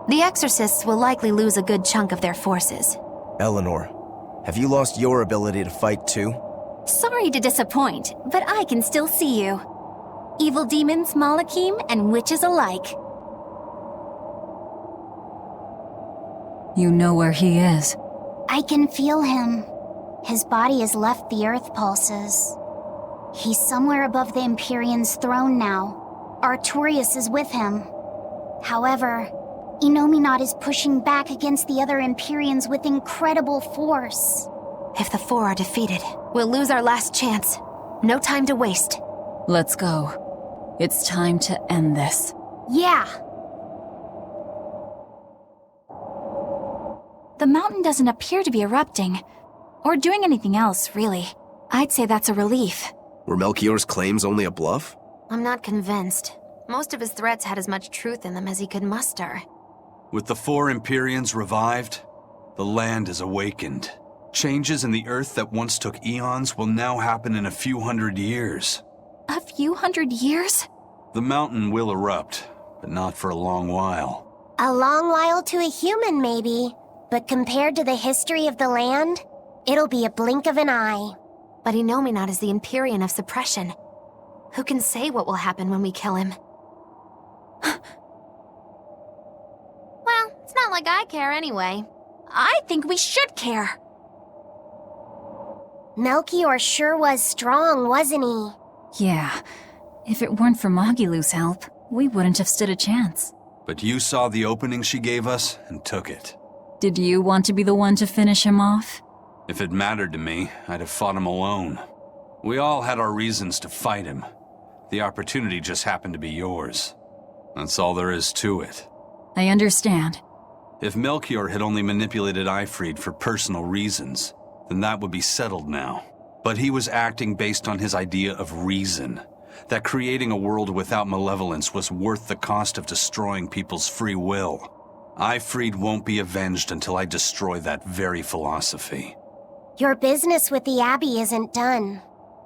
The Exorcists will likely lose a good chunk of their forces. Eleanor, have you lost your ability to fight too? Sorry to disappoint, but I can still see you. Evil demons, Malakim, and witches alike. You know where he is. I can feel him. His body has left the Earth pulses. He's somewhere above the Empyrean's throne now. Artorias is with him. However, Innominat is pushing back against the other Empyreans with incredible force. If the four are defeated, we'll lose our last chance. No time to waste. Let's go. It's time to end this. Yeah. The mountain doesn't appear to be erupting. Or doing anything else, really. I'd say that's a relief. Were Melchior's claims only a bluff? I'm not convinced. Most of his threats had as much truth in them as he could muster. With the four Empyreans revived, the land is awakened. Changes in the Earth that once took eons will now happen in a few hundred years. A few hundred years? The mountain will erupt, but not for a long while. A long while to a human, maybe. But compared to the history of the land, it'll be a blink of an eye. But Innominat is the Empyrean of suppression. Who can say what will happen when we kill him? Well, it's not like I care anyway. I think we should care. Melchior sure was strong, wasn't he? Yeah. If it weren't for Magilu's help, we wouldn't have stood a chance. But you saw the opening she gave us and took it. Did you want to be the one to finish him off? If it mattered to me, I'd have fought him alone. We all had our reasons to fight him. The opportunity just happened to be yours. That's all there is to it. I understand. If Melchior had only manipulated Ifrid for personal reasons, then that would be settled now. But he was acting based on his idea of reason, that creating a world without malevolence was worth the cost of destroying people's free will. Ifrid won't be avenged until I destroy that very philosophy. Your business with the Abbey isn't done.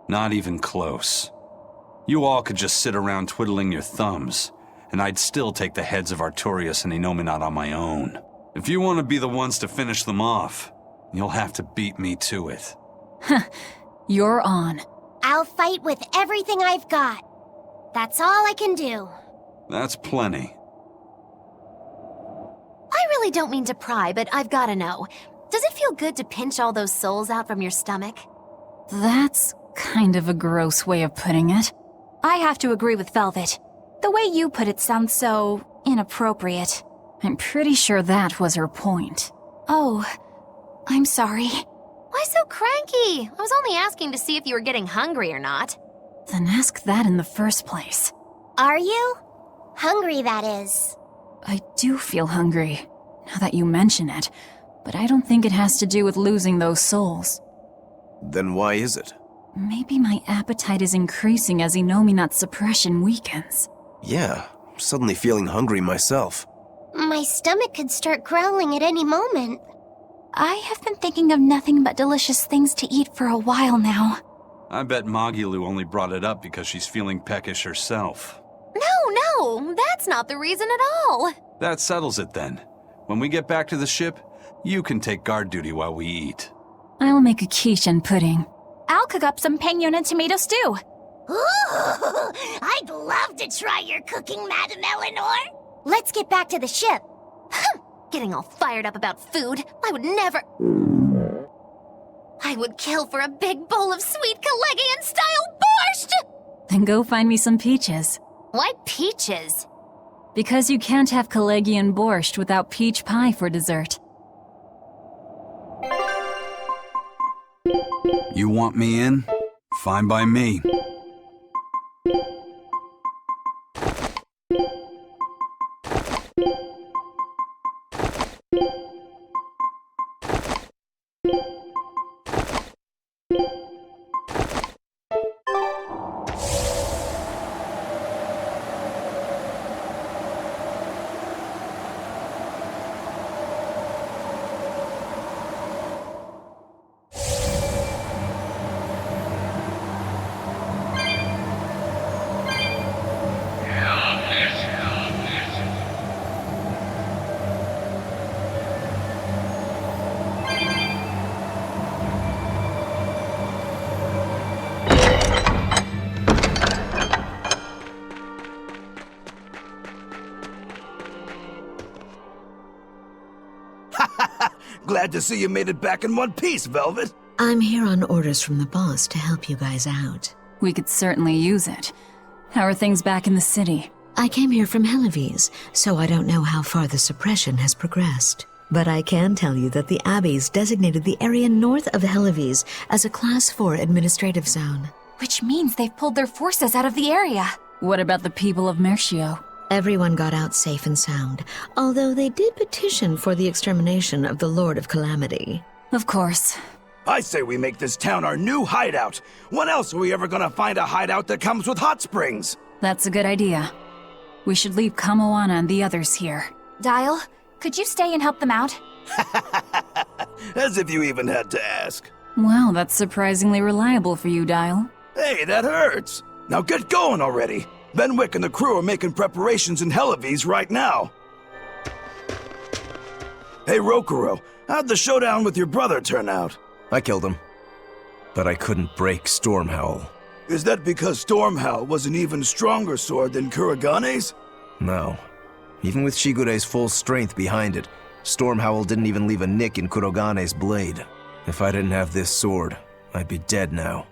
Not even close. You all could just sit around twiddling your thumbs, and I'd still take the heads of Artorias and Innominat on my own. If you want to be the ones to finish them off, you'll have to beat me to it. You're on. I'll fight with everything I've got. That's all I can do. That's plenty. I really don't mean to pry, but I've gotta know. Does it feel good to pinch all those souls out from your stomach? That's kind of a gross way of putting it. I have to agree with Velvet. The way you put it sounds so inappropriate. I'm pretty sure that was her point. Oh, I'm sorry. Why so cranky? I was only asking to see if you were getting hungry or not. Then ask that in the first place. Are you? Hungry, that is. I do feel hungry, now that you mention it, but I don't think it has to do with losing those souls. Then why is it? Maybe my appetite is increasing as Innominat's suppression weakens. Yeah, I'm suddenly feeling hungry myself. My stomach could start growling at any moment. I have been thinking of nothing but delicious things to eat for a while now. I bet Magilu only brought it up because she's feeling peckish herself. No, that's not the reason at all. That settles it then. When we get back to the ship, you can take guard duty while we eat. I'll make a quiche and pudding. I'll cook up some pinyon and tomato stew. Ooh, I'd love to try your cooking, Madame Eleanor. Let's get back to the ship. Getting all fired up about food. I would kill for a big bowl of sweet Calegian-style borscht! Then go find me some peaches. Why peaches? Because you can't have Calegian borscht without peach pie for dessert. You want me in? Fine by me. Glad to see you made it back in one piece, Velvet. I'm here on orders from the boss to help you guys out. We could certainly use it. How are things back in the city? I came here from Helives, so I don't know how far the suppression has progressed. But I can tell you that the Abbeys designated the area north of Helives as a Class 4 administrative zone. Which means they've pulled their forces out of the area. What about the people of Meirchio? Everyone got out safe and sound, although they did petition for the extermination of the Lord of Calamity. Of course. I say we make this town our new hideout. When else are we ever gonna find a hideout that comes with hot springs? That's a good idea. We should leave Kamoana and the others here. Dial, could you stay and help them out? As if you even had to ask. Well, that's surprisingly reliable for you, Dial. Hey, that hurts. Now get going already. Benwick and the crew are making preparations in Helives right now. Hey, Rokuro, how'd the showdown with your brother turn out? I killed him. But I couldn't break Stormhowl. Is that because Stormhowl was an even stronger sword than Kuragane's? No. Even with Shigure's full strength behind it, Stormhowl didn't even leave a nick in Kuragane's blade. If I didn't have this sword, I'd be dead now.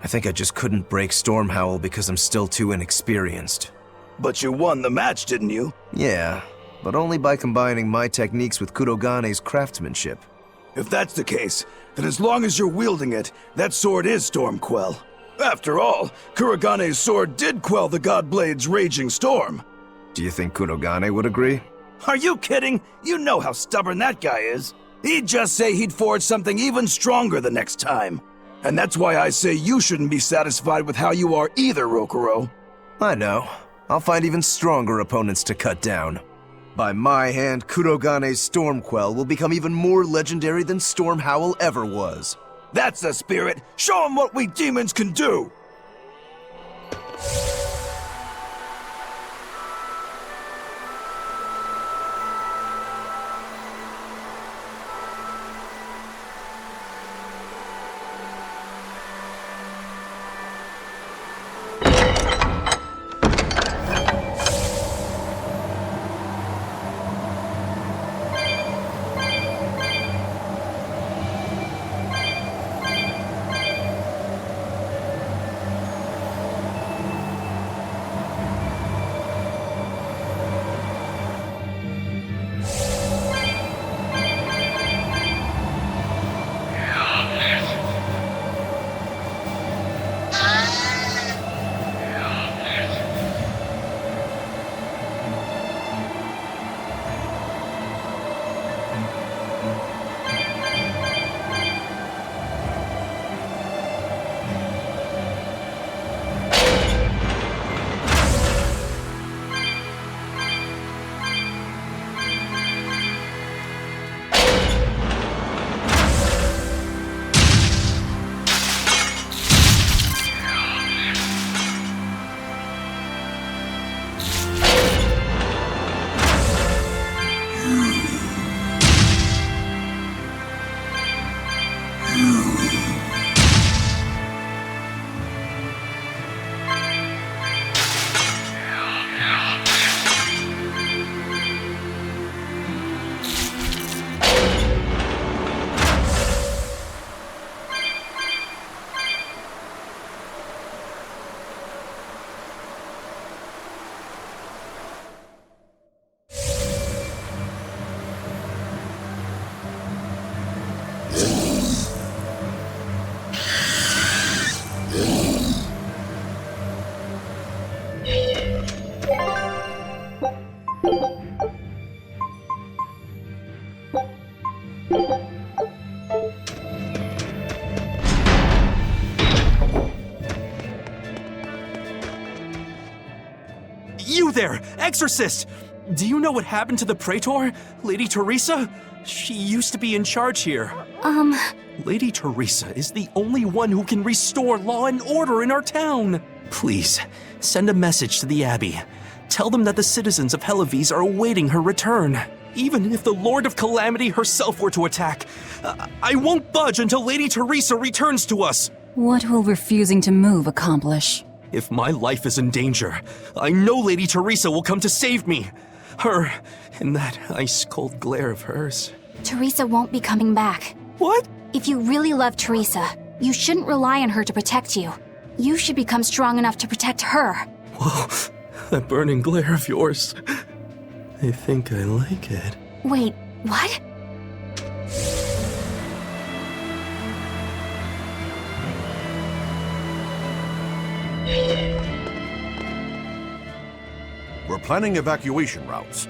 I think I just couldn't break Stormhowl because I'm still too inexperienced. But you won the match, didn't you? Yeah, but only by combining my techniques with Kuragane's craftsmanship. If that's the case, then as long as you're wielding it, that sword is Stormquell. After all, Kuragane's sword did quell the Godblade's raging storm. Do you think Kuragane would agree? Are you kidding? You know how stubborn that guy is. He'd just say he'd forge something even stronger the next time. And that's why I say you shouldn't be satisfied with how you are either, Rokuro. I know. I'll find even stronger opponents to cut down. By my hand, Kurogane's Stormquell will become even more legendary than Stormhowl ever was. That's the spirit! Show him what we demons can do! You there, Exorcist! Do you know what happened to the Praetor, Lady Teresa? She used to be in charge here. Lady Teresa is the only one who can restore law and order in our town. Please, send a message to the Abbey. Tell them that the citizens of Helives are awaiting her return. Even if the Lord of Calamity herself were to attack, I won't budge until Lady Teresa returns to us. What will refusing to move accomplish? If my life is in danger, I know Lady Teresa will come to save me. Her, in that ice-cold glare of hers. Teresa won't be coming back. What? If you really love Teresa, you shouldn't rely on her to protect you. You should become strong enough to protect her. Whoa, that burning glare of yours. I think I like it. Wait, what? We're planning evacuation routes.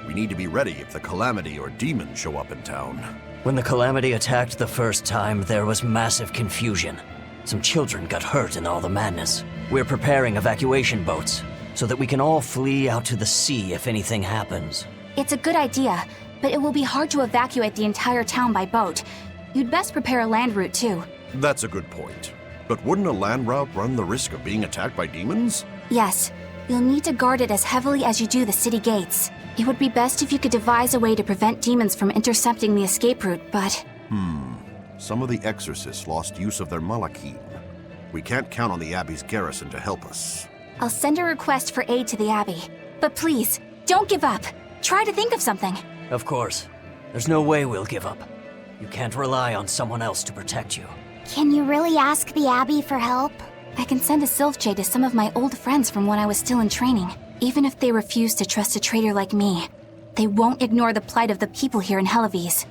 We need to be ready if the Calamity or demons show up in town. When the Calamity attacked the first time, there was massive confusion. Some children got hurt in all the madness. We're preparing evacuation boats, so that we can all flee out to the sea if anything happens. It's a good idea, but it will be hard to evacuate the entire town by boat. You'd best prepare a land route too. That's a good point. But wouldn't a land route run the risk of being attacked by demons? Yes, you'll need to guard it as heavily as you do the city gates. It would be best if you could devise a way to prevent demons from intercepting the escape route, but... Some of the exorcists lost use of their malachim. We can't count on the Abbey's garrison to help us. I'll send a request for aid to the Abbey. But please, don't give up. Try to think of something. Of course. There's no way we'll give up. You can't rely on someone else to protect you. Can you really ask the Abbey for help? I can send a Sylph Jade to some of my old friends from when I was still in training. Even if they refuse to trust a traitor like me, they won't ignore the plight of the people here in Helivis.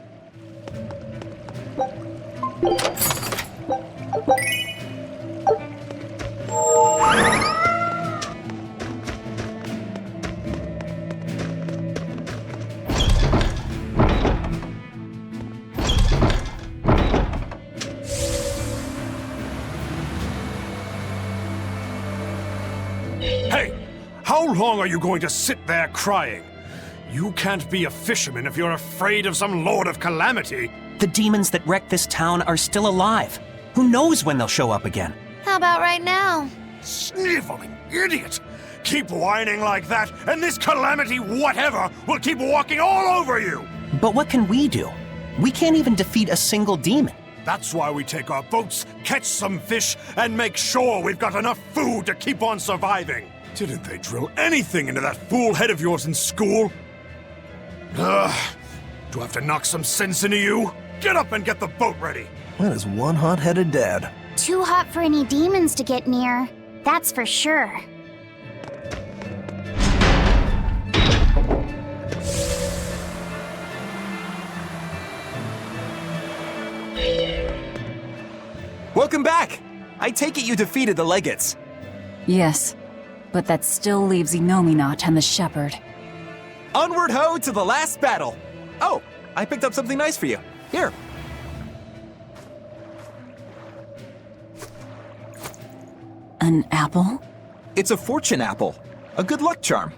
Hey! How long are you going to sit there crying? You can't be a fisherman if you're afraid of some Lord of Calamity. The demons that wrecked this town are still alive. Who knows when they'll show up again? How about right now? Sniveling idiot! Keep whining like that, and this Calamity whatever will keep walking all over you! But what can we do? We can't even defeat a single demon. That's why we take our boats, catch some fish, and make sure we've got enough food to keep on surviving. Didn't they drill anything into that fool head of yours in school? Ugh. Do I have to knock some sense into you? Get up and get the boat ready. That is one hot-headed dad. Too hot for any demons to get near. That's for sure. Welcome back! I take it you defeated the Legates. Yes, but that still leaves Inominat and the Shepherd. Onward ho to the last battle! Oh, I picked up something nice for you. Here. An apple? It's a fortune apple. A good luck charm.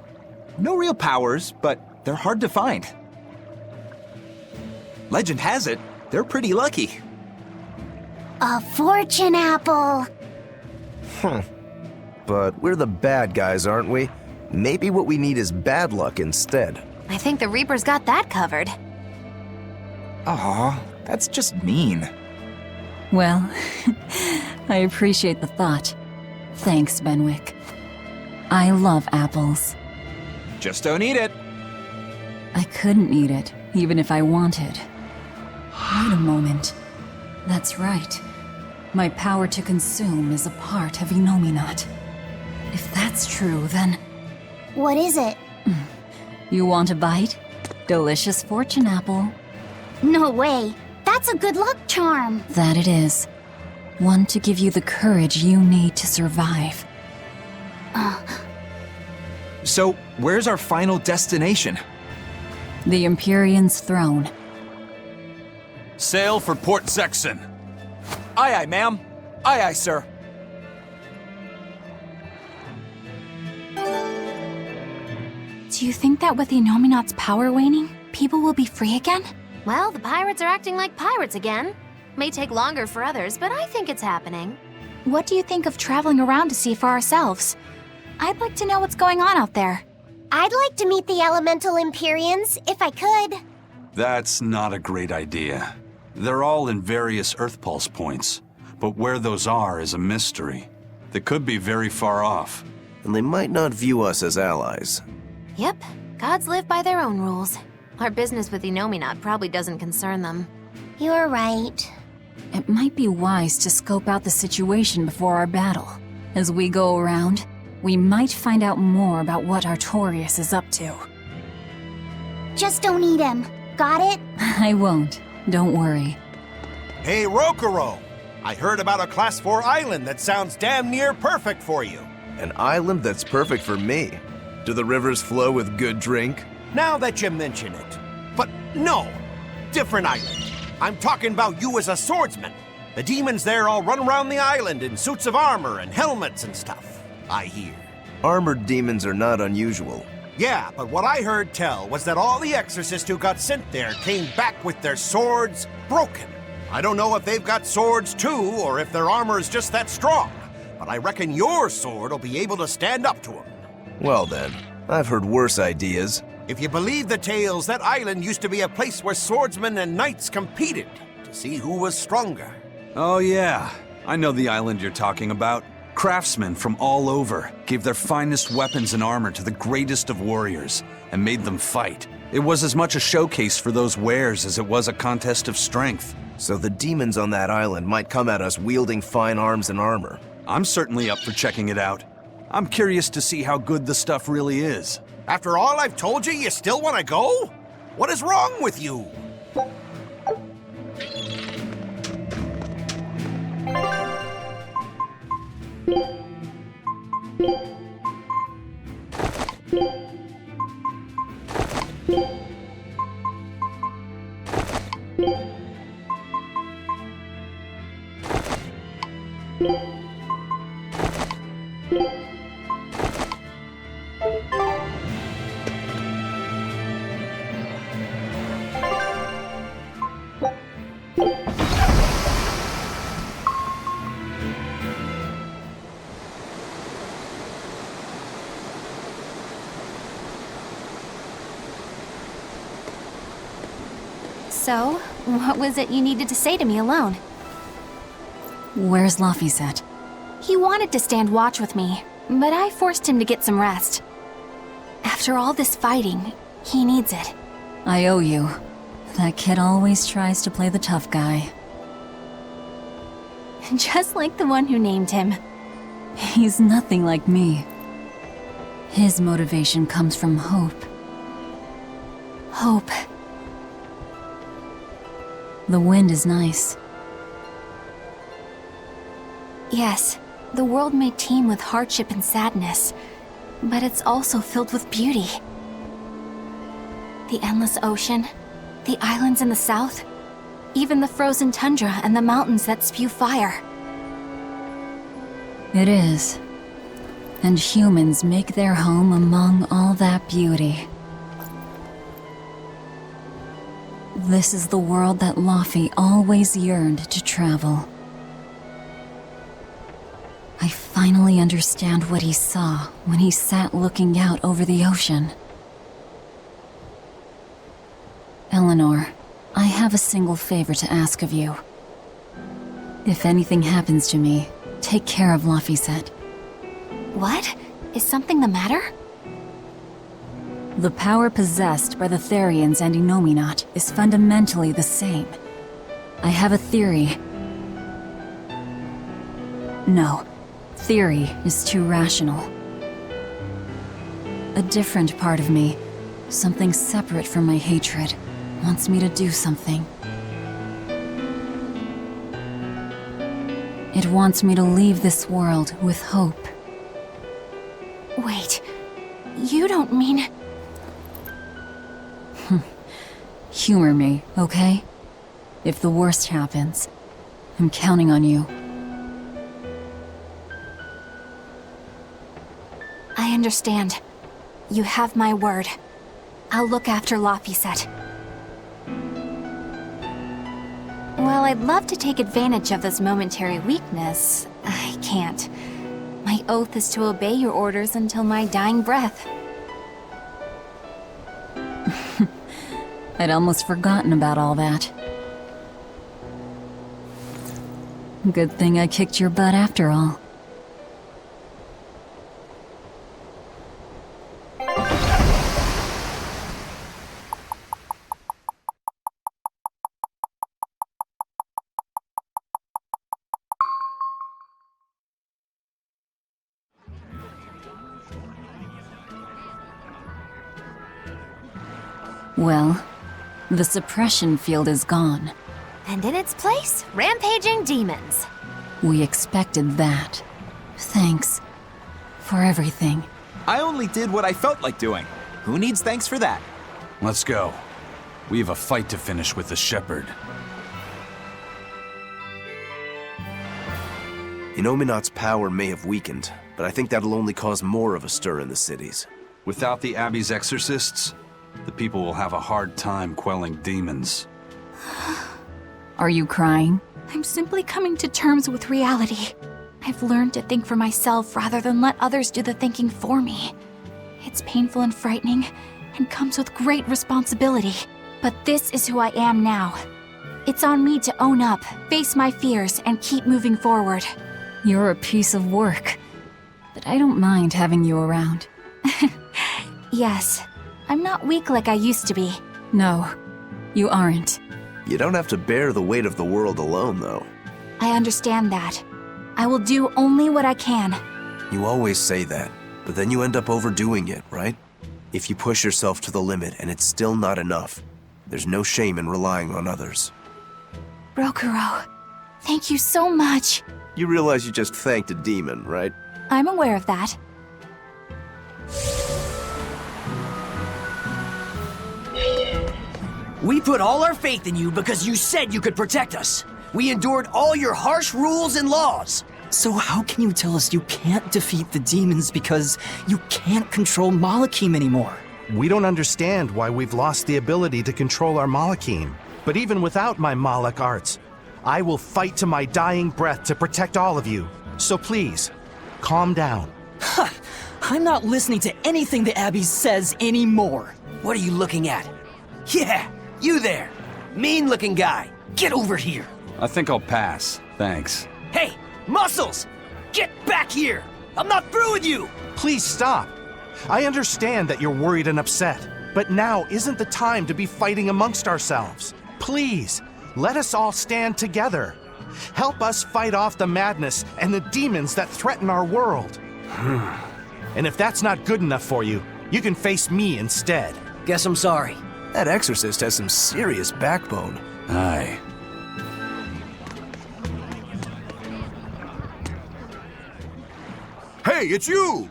No real powers, but they're hard to find. Legend has it, they're pretty lucky. A fortune apple! But we're the bad guys, aren't we? Maybe what we need is bad luck instead. I think the Reaper's got that covered. Aw, that's just mean. Well, I appreciate the thought. Thanks, Benwick. I love apples. Just don't eat it. I couldn't eat it, even if I wanted. Wait a moment. That's right. My power to consume is a part of Inominat. If that's true, then... What is it? You want a bite? Delicious fortune apple. No way. That's a good luck charm. That it is. One to give you the courage you need to survive. So, where's our final destination? The Empyrean's throne. Sail for Port Zexon. Aye, aye, ma'am. Aye, aye, sir. Do you think that with Inominat's power waning, people will be free again? Well, the pirates are acting like pirates again. May take longer for others, but I think it's happening. What do you think of traveling around to see for ourselves? I'd like to know what's going on out there. I'd like to meet the elemental Empyreans, if I could. That's not a great idea. They're all in various Earth Pulse points, but where those are is a mystery. They could be very far off. And they might not view us as allies. Yep, gods live by their own rules. Our business with Inominat probably doesn't concern them. You're right. It might be wise to scope out the situation before our battle. As we go around, we might find out more about what Artorias is up to. Just don't eat him. Got it? I won't. Don't worry. Hey, Rokuro! I heard about a Class 4 island that sounds damn near perfect for you. An island that's perfect for me. Do the rivers flow with good drink? Now that you mention it. But no, different island. I'm talking about you as a swordsman. The demons there all run around the island in suits of armor and helmets and stuff, I hear. Armored demons are not unusual. Yeah, but what I heard tell was that all the exorcists who got sent there came back with their swords broken. I don't know if they've got swords too, or if their armor is just that strong, but I reckon your sword will be able to stand up to them. Well then, I've heard worse ideas. If you believe the tales, that island used to be a place where swordsmen and knights competed to see who was stronger. Oh yeah, I know the island you're talking about. Craftsmen from all over gave their finest weapons and armor to the greatest of warriors and made them fight. It was as much a showcase for those wares as it was a contest of strength. So the demons on that island might come at us wielding fine arms and armor. I'm certainly up for checking it out. I'm curious to see how good the stuff really is. After all I've told you, you still want to go? What is wrong with you? So, what was it you needed to say to me alone? Where's Laphicet? He wanted to stand watch with me, but I forced him to get some rest. After all this fighting, he needs it. I owe you. That kid always tries to play the tough guy. Just like the one who named him. He's nothing like me. His motivation comes from hope. Hope. The wind is nice. Yes, the world may teem with hardship and sadness, but it's also filled with beauty. The endless ocean, the islands in the south, even the frozen tundra and the mountains that spew fire. It is. And humans make their home among all that beauty. This is the world that Laphie always yearned to travel. I finally understand what he saw when he sat looking out over the ocean. Eleanor, I have a single favor to ask of you. If anything happens to me, take care of Laphicet. What? Is something the matter? The power possessed by the Therians and Inominat is fundamentally the same. I have a theory. No, theory is too rational. A different part of me, something separate from my hatred, wants me to do something. It wants me to leave this world with hope. Wait, you don't mean... Humor me, okay? If the worst happens, I'm counting on you. I understand. You have my word. I'll look after Laphicet. While I'd love to take advantage of this momentary weakness, I can't. My oath is to obey your orders until my dying breath. I'd almost forgotten about all that. Good thing I kicked your butt after all. Well, the suppression field is gone. And in its place, rampaging demons. We expected that. Thanks for everything. I only did what I felt like doing. Who needs thanks for that? Let's go. We have a fight to finish with the Shepherd. Innominat's power may have weakened, but I think that'll only cause more of a stir in the cities. Without the Abbey's exorcists, the people will have a hard time quelling demons. Are you crying? I'm simply coming to terms with reality. I've learned to think for myself rather than let others do the thinking for me. It's painful and frightening, and comes with great responsibility. But this is who I am now. It's on me to own up, face my fears, and keep moving forward. You're a piece of work, but I don't mind having you around. Yes, I'm not weak like I used to be. No, you aren't. You don't have to bear the weight of the world alone, though. I understand that. I will do only what I can. You always say that, but then you end up overdoing it, right? If you push yourself to the limit and it's still not enough, there's no shame in relying on others. Rokuro, thank you so much. You realize you just thanked a demon, right? I'm aware of that. We put all our faith in you because you said you could protect us. We endured all your harsh rules and laws. So how can you tell us you can't defeat the demons because you can't control Malachim anymore? We don't understand why we've lost the ability to control our Malachim. But even without my Malach arts, I will fight to my dying breath to protect all of you. So please, calm down. Ha! I'm not listening to anything the Abbey says anymore. What are you looking at? Yeah, you there. Mean-looking guy. Get over here. I think I'll pass. Thanks. Hey, Muscles! Get back here! I'm not through with you! Please stop. I understand that you're worried and upset, but now isn't the time to be fighting amongst ourselves. Please, let us all stand together. Help us fight off the madness and the demons that threaten our world. And if that's not good enough for you, you can face me instead. Guess I'm sorry. That exorcist has some serious backbone. Aye. Hey, it's you!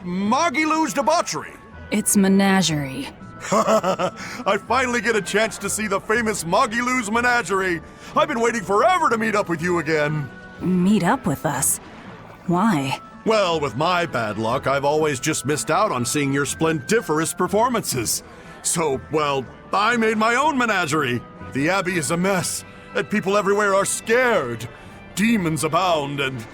Magilou's Debauchery. It's Menagerie. I finally get a chance to see the famous Magilou's Menagerie. I've been waiting forever to meet up with you again. Meet up with us? Why? Well, with my bad luck, I've always just missed out on seeing your splendiferous performances. So, well, I made my own menagerie. The Abbey is a mess, and people everywhere are scared. Demons abound, and,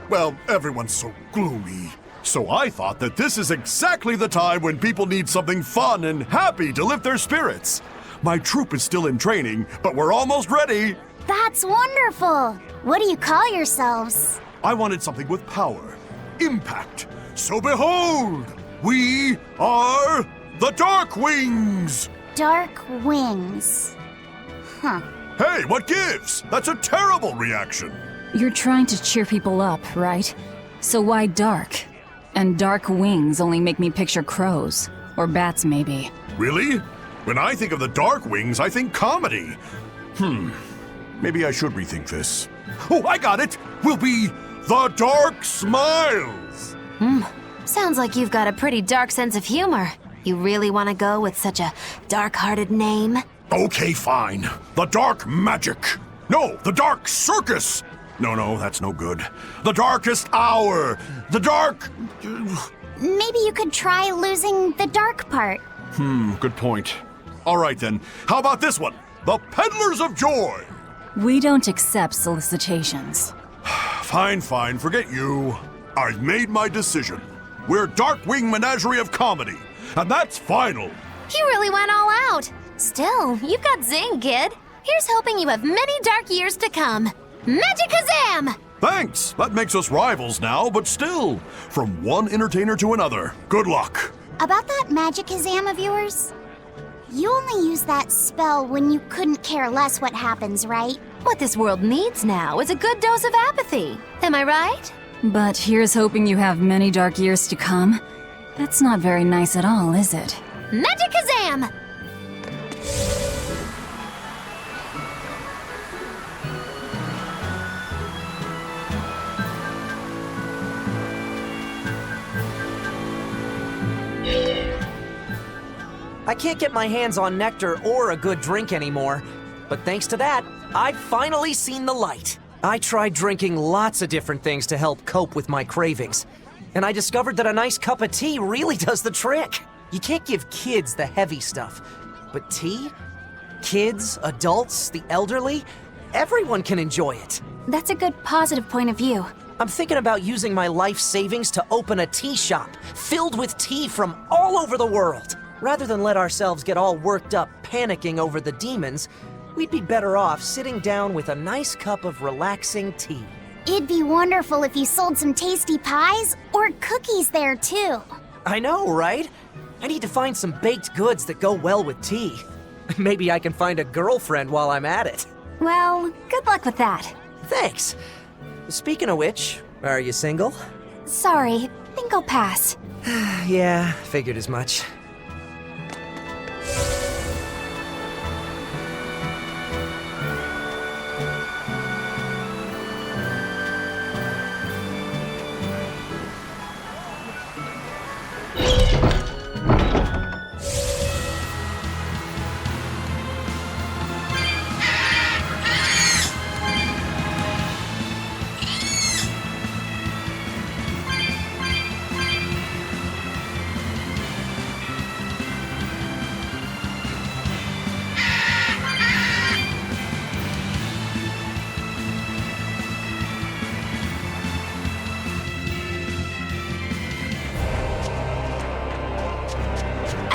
well, everyone's so gloomy. So I thought that this is exactly the time when people need something fun and happy to lift their spirits. My troupe is still in training, but we're almost ready. That's wonderful! What do you call yourselves? I wanted something with power, impact. So behold, we are the Dark Wings! Dark Wings. Huh. Hey, what gives? That's a terrible reaction. You're trying to cheer people up, right? So why dark? And dark wings only make me picture crows. Or bats, maybe. Really? When I think of the Dark Wings, I think comedy. Maybe I should rethink this. Oh, I got it! We'll be the Dark Smiles! Sounds like you've got a pretty dark sense of humor. You really want to go with such a dark-hearted name? Okay, fine. The Dark Magic. No, the Dark Circus. No, that's no good. The Darkest Hour. The Dark... Maybe you could try losing the dark part. Good point. All right then, how about this one? The Peddlers of Joy. We don't accept solicitations. Fine, forget you. I've made my decision. We're Darkwing Menagerie of Comedy, and that's final. You really went all out. Still, you've got zing, kid. Here's hoping you have many dark years to come. Magikazam! Thanks! That makes us rivals now, but still, from one entertainer to another. Good luck. About that Magikazam of yours? You only use that spell when you couldn't care less what happens, right? What this world needs now is a good dose of apathy. Am I right? But here's hoping you have many dark years to come. That's not very nice at all, is it? Magikazam! I can't get my hands on nectar or a good drink anymore, but thanks to that, I've finally seen the light. I tried drinking lots of different things to help cope with my cravings, and I discovered that a nice cup of tea really does the trick. You can't give kids the heavy stuff, but tea? Kids, adults, the elderly, everyone can enjoy it. That's a good positive point of view. I'm thinking about using my life savings to open a tea shop filled with tea from all over the world. Rather than let ourselves get all worked up panicking over the demons, we'd be better off sitting down with a nice cup of relaxing tea. It'd be wonderful if you sold some tasty pies or cookies there, too. I know, right? I need to find some baked goods that go well with tea. Maybe I can find a girlfriend while I'm at it. Well, good luck with that. Thanks. Speaking of which, are you single? Sorry, think I'll pass. Yeah, figured as much.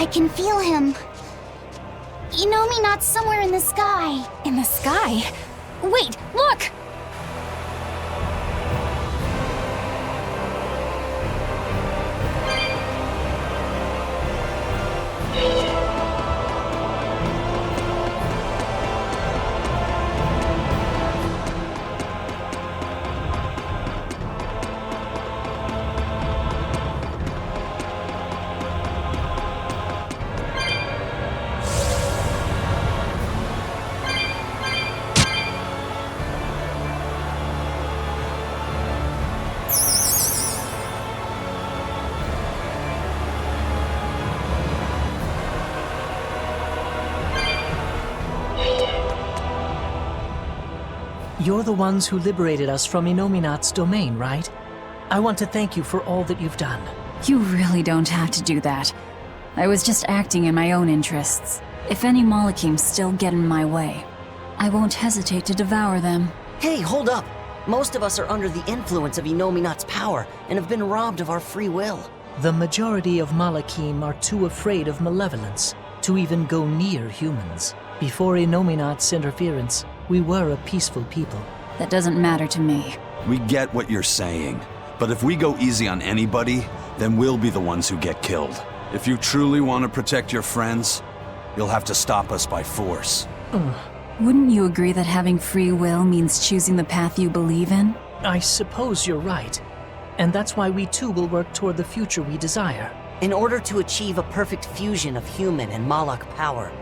I can feel him. Not somewhere in the sky. In the sky? Wait, look! You're the ones who liberated us from Innominat's domain, right? I want to thank you for all that you've done. You really don't have to do that. I was just acting in my own interests. If any Malachims still get in my way, I won't hesitate to devour them. Hey, hold up! Most of us are under the influence of Innominat's power and have been robbed of our free will. The majority of Malachim are too afraid of malevolence to even go near humans. Before Innominat's interference, we were a peaceful people. That doesn't matter to me. We get what you're saying, but if we go easy on anybody, then we'll be the ones who get killed. If you truly want to protect your friends, you'll have to stop us by force. Wouldn't you agree that having free will means choosing the path you believe in? I suppose you're right. And that's why we too will work toward the future we desire. In order to achieve a perfect fusion of human and Malak power,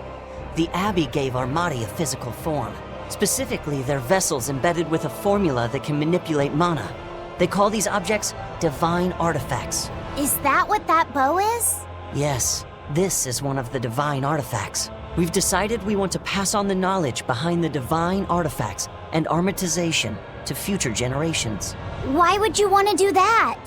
the Abbey gave Armati a physical form. Specifically, they're vessels embedded with a formula that can manipulate mana. They call these objects divine artifacts. Is that what that bow is? Yes, this is one of the divine artifacts. We've decided we want to pass on the knowledge behind the divine artifacts and armatization to future generations. Why would you want to do that?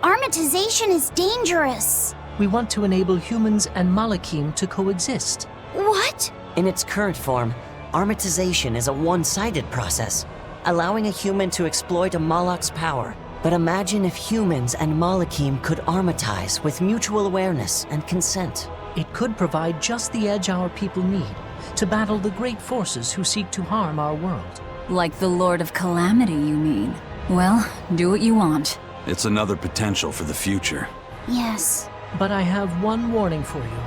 Armatization is dangerous. We want to enable humans and Malachim to coexist. What? In its current form, armatization is a one-sided process, allowing a human to exploit a Malak's power. But imagine if humans and Malachim could armatize with mutual awareness and consent. It could provide just the edge our people need to battle the great forces who seek to harm our world. Like the Lord of Calamity, you mean? Well, do what you want. It's another potential for the future. Yes. But I have one warning for you.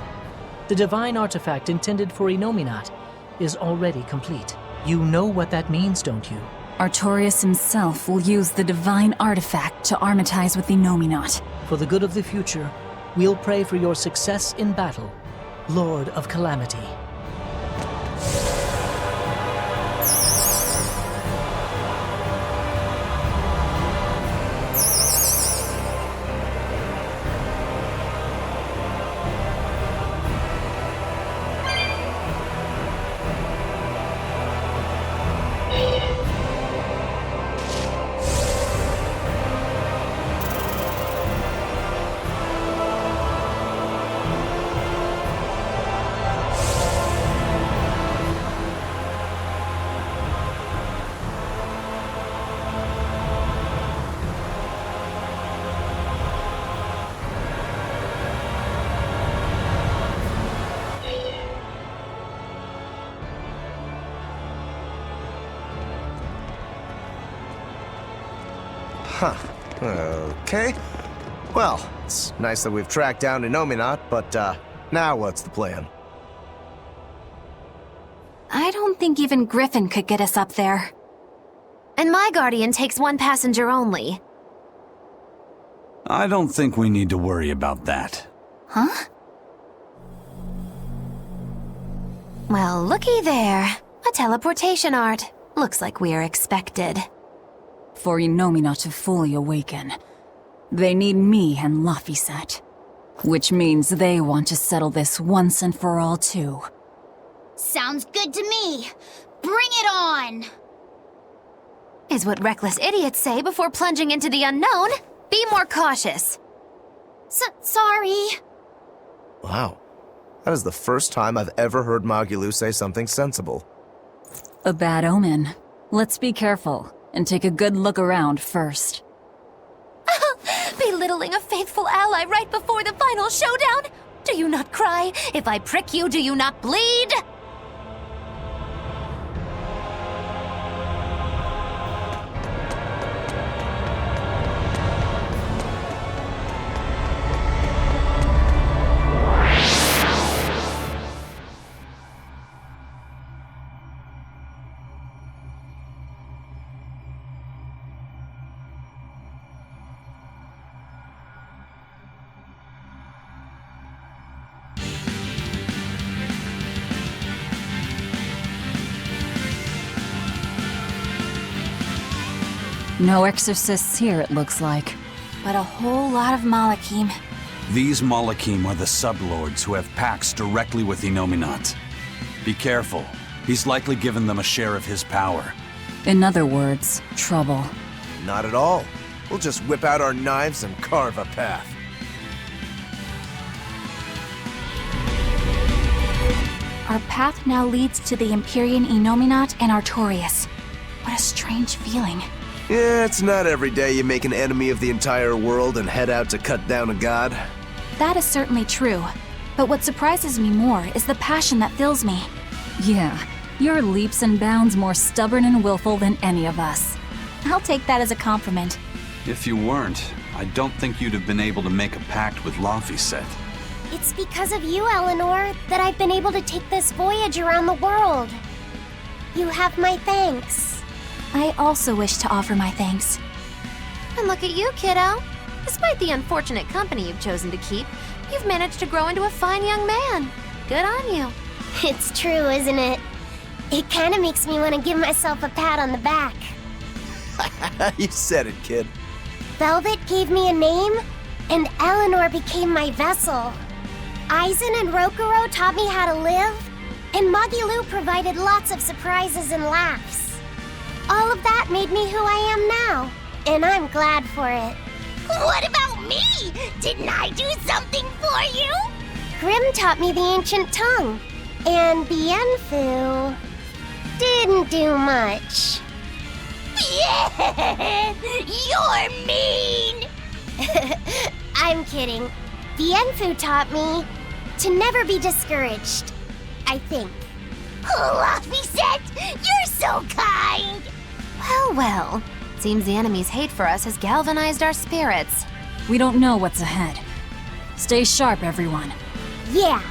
The divine artifact intended for Innominat is already complete. You know what that means, don't you? Artorias himself will use the divine artifact to armatize with Innominat. For the good of the future, we'll pray for your success in battle Lord of Calamity. Huh. Okay. Well, it's nice that we've tracked down Innominat, but, now what's the plan? I don't think even Griffin could get us up there. And my Guardian takes one passenger only. I don't think we need to worry about that. Huh? Well, looky there. A teleportation art. Looks like we are expected. For Innominat to fully awaken, they need me and Laphicet. Which means they want to settle this once and for all, too. Sounds good to me. Bring it on! Is what reckless idiots say before plunging into the unknown. Be more cautious. Sorry. Wow. That is the first time I've ever heard Magilou say something sensible. A bad omen. Let's be careful, and take a good look around first. Belittling a faithful ally right before the final showdown? Do you not cry? If I prick you, do you not bleed? No exorcists here, it looks like. But a whole lot of Malachim. These Malachim are the sublords who have pacts directly with Innominat. Be careful. He's likely given them a share of his power. In other words, trouble. Not at all. We'll just whip out our knives and carve a path. Our path now leads to the Empyrean Innominat and Artorias. What a strange feeling. Yeah, it's not every day you make an enemy of the entire world and head out to cut down a god. That is certainly true. But what surprises me more is the passion that fills me. Yeah, you're leaps and bounds more stubborn and willful than any of us. I'll take that as a compliment. If you weren't, I don't think you'd have been able to make a pact with Laphicet. It's because of you, Eleanor, that I've been able to take this voyage around the world. You have my thanks. I also wish to offer my thanks. And look at you, kiddo. Despite the unfortunate company you've chosen to keep, you've managed to grow into a fine young man. Good on you. It's true, isn't it? It kinda makes me want to give myself a pat on the back. You said it, kid. Velvet gave me a name, and Eleanor became my vessel. Aizen and Rokuro taught me how to live, and Magilou provided lots of surprises and laughs. All of that made me who I am now, and I'm glad for it. What about me? Didn't I do something for you? Grimm taught me the ancient tongue, and Bienfu didn't do much. Yeah, you're mean! I'm kidding. Bienfu taught me to never be discouraged, I think. Laphicet, you're so kind! Well. Seems the enemy's hate for us has galvanized our spirits. We don't know what's ahead. Stay sharp, everyone. Yeah.